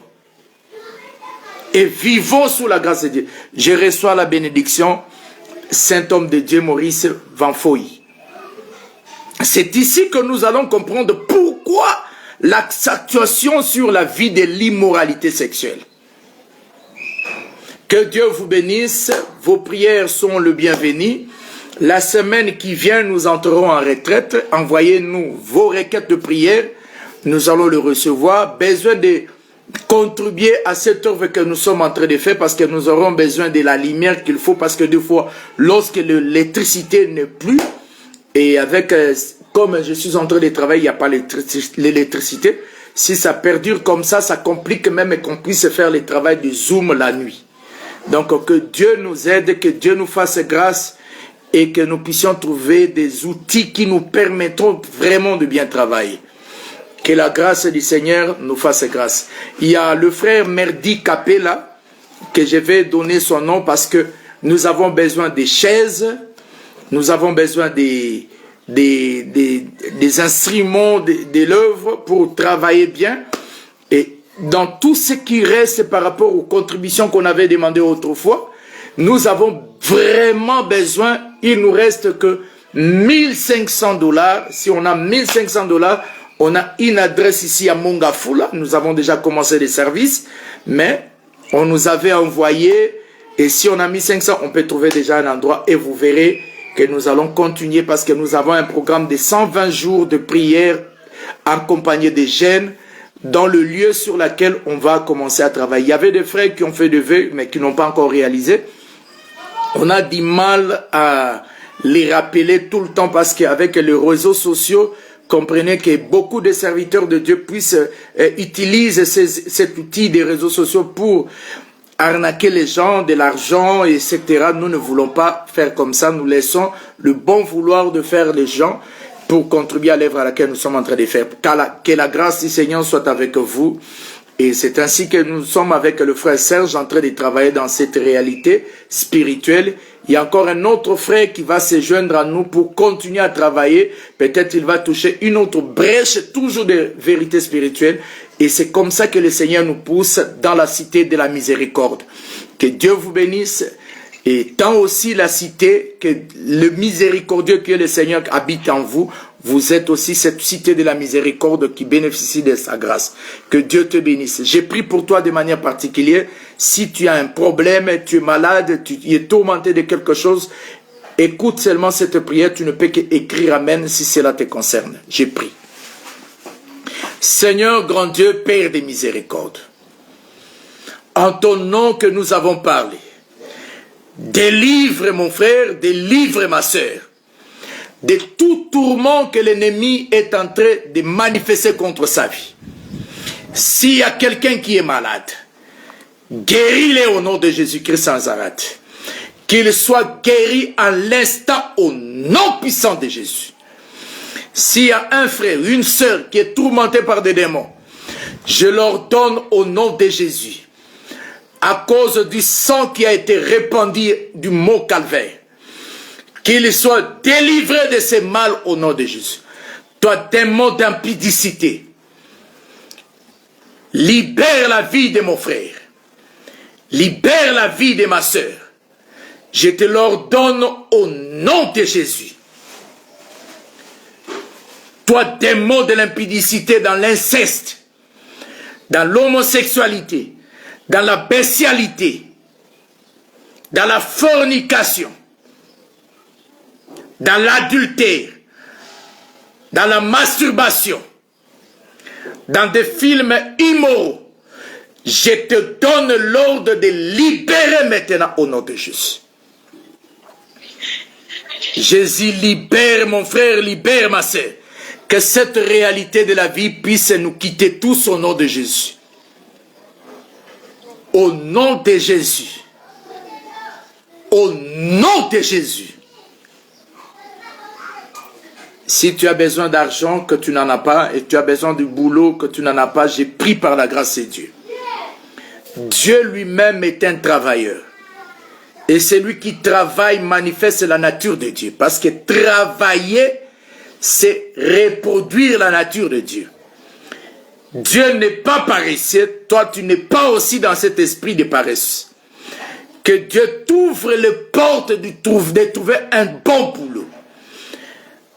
Et vivons sous la grâce de Dieu. Je reçois la bénédiction, Saint homme de Dieu Maurice Vanfoy. C'est ici que nous allons comprendre pourquoi l'accentuation sur la vie de l'immoralité sexuelle. Que Dieu vous bénisse, vos prières sont le bienvenu. La semaine qui vient, nous entrerons en retraite. Envoyez-nous vos requêtes de prière, nous allons le recevoir. Besoin de contribuer à cette œuvre que nous sommes en train de faire parce que nous aurons besoin de la lumière qu'il faut parce que des fois, lorsque l'électricité n'est plus, et avec, comme je suis en train de travailler, il n'y a pas l'électricité. Si ça perdure comme ça complique même qu'on puisse faire le travail de Zoom la nuit. Donc que Dieu nous aide, que Dieu nous fasse grâce et que nous puissions trouver des outils qui nous permettront vraiment de bien travailler. Que la grâce du Seigneur nous fasse grâce. Il y a le frère Merdi Capella, que je vais donner son nom parce que nous avons besoin des chaises, nous avons besoin des instruments de l'œuvre pour travailler bien. Et dans tout ce qui reste par rapport aux contributions qu'on avait demandées autrefois, nous avons vraiment besoin, il nous reste que $1500. Si on a $1500, on a une adresse ici à Mongafula. Nous avons déjà commencé les services, mais on nous avait envoyé, et si on a 1500, on peut trouver déjà un endroit, et vous verrez que nous allons continuer parce que nous avons un programme de 120 jours de prière accompagné des jeunes dans le lieu sur lequel on va commencer à travailler. Il y avait des frères qui ont fait des vœux mais qui n'ont pas encore réalisé. On a du mal à les rappeler tout le temps parce qu'avec les réseaux sociaux, comprenez que beaucoup de serviteurs de Dieu utilisent cet outil des réseaux sociaux pour arnaquer les gens, de l'argent, etc. Nous ne voulons pas faire comme ça. Nous laissons le bon vouloir de faire les gens pour contribuer à l'œuvre à laquelle nous sommes en train de faire. Que la grâce du Seigneur soit avec vous. Et c'est ainsi que nous sommes avec le frère Serge en train de travailler dans cette réalité spirituelle. Il y a encore un autre frère qui va se joindre à nous pour continuer à travailler. Peut-être il va toucher une autre brèche, toujours de vérité spirituelle. Et c'est comme ça que le Seigneur nous pousse dans la cité de la miséricorde. Que Dieu vous bénisse. Et tant aussi la cité, que le miséricordieux que le Seigneur habite en vous, vous êtes aussi cette cité de la miséricorde qui bénéficie de sa grâce. Que Dieu te bénisse. J'ai prié pour toi de manière particulière. Si tu as un problème, tu es malade, tu es tourmenté de quelque chose, écoute seulement cette prière. Tu ne peux qu'écrire Amen si cela te concerne. J'ai prié. Seigneur grand Dieu, Père des miséricordes, en ton nom que nous avons parlé, délivre mon frère, délivre ma sœur de tout tourment que l'ennemi est en train de manifester contre sa vie. S'il y a quelqu'un qui est malade, guéris-le au nom de Jésus-Christ sans arrêt. Qu'il soit guéri en l'instant au nom puissant de Jésus. S'il y a un frère, une sœur qui est tourmenté par des démons, je leur donne au nom de Jésus, à cause du sang qui a été répandu du mont Calvaire, qu'il soit délivré de ces mal au nom de Jésus. Toi, démon d'impudicité, libère la vie de mon frère, libère la vie de ma sœur. Je te l'ordonne au nom de Jésus. Toi, démon de l'impudicité, dans l'inceste, dans l'homosexualité, dans la bestialité, dans la fornication, dans l'adultère, dans la masturbation, dans des films immoraux, je te donne l'ordre de libérer maintenant au nom de Jésus. Jésus, libère mon frère, libère ma sœur. Que cette réalité de la vie puisse nous quitter tous au nom de Jésus. Au nom de Jésus. Au nom de Jésus. Si tu as besoin d'argent que tu n'en as pas et tu as besoin du boulot que tu n'en as pas, j'ai pris par la grâce de Dieu. Dieu lui-même est un travailleur. Et celui qui travaille manifeste la nature de Dieu. Parce que travailler, c'est reproduire la nature de Dieu. Dieu n'est pas paresseux. Toi, tu n'es pas aussi dans cet esprit de paresse. Que Dieu t'ouvre les portes de trouver un bon boulot.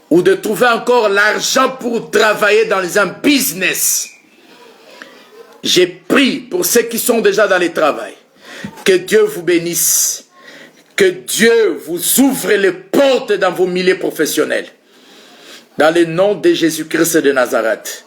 Ou de trouver encore l'argent pour travailler dans un business. J'ai prié pour ceux qui sont déjà dans le travail. Que Dieu vous bénisse. Que Dieu vous ouvre les portes dans vos milieux professionnels. Dans le nom de Jésus-Christ de Nazareth.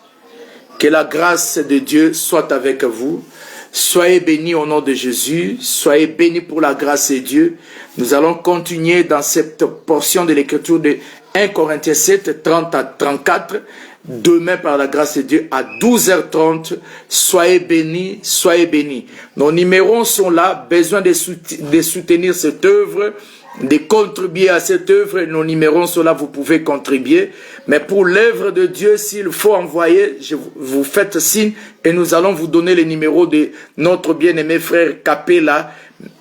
Que la grâce de Dieu soit avec vous. Soyez bénis au nom de Jésus. Soyez bénis pour la grâce de Dieu. Nous allons continuer dans cette portion de l'écriture de 1 Corinthiens 7, 30 à 34. Demain, par la grâce de Dieu, à 12h30. Soyez bénis, soyez bénis. Nos numéros sont là. Besoin de soutenir cette œuvre, de contribuer à cette œuvre. Nos numéros sont là, vous pouvez contribuer. Mais pour l'œuvre de Dieu, s'il faut envoyer, vous faites signe et nous allons vous donner les numéros de notre bien-aimé frère Capella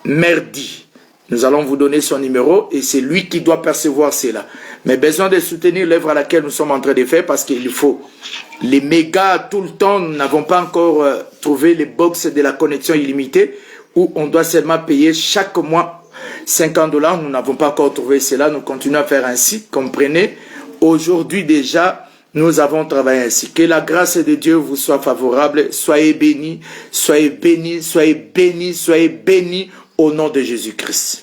Merdi. Nous allons vous donner son numéro et c'est lui qui doit percevoir cela. Mais besoin de soutenir l'œuvre à laquelle nous sommes en train de faire parce qu'il faut les mégas tout le temps. Nous n'avons pas encore trouvé les box de la connexion illimitée où on doit seulement payer chaque mois $50. Nous n'avons pas encore trouvé cela. Nous continuons à faire ainsi. Comprenez, aujourd'hui déjà, nous avons travaillé ainsi. Que la grâce de Dieu vous soit favorable. Soyez bénis, soyez bénis, soyez bénis, soyez bénis au nom de Jésus-Christ.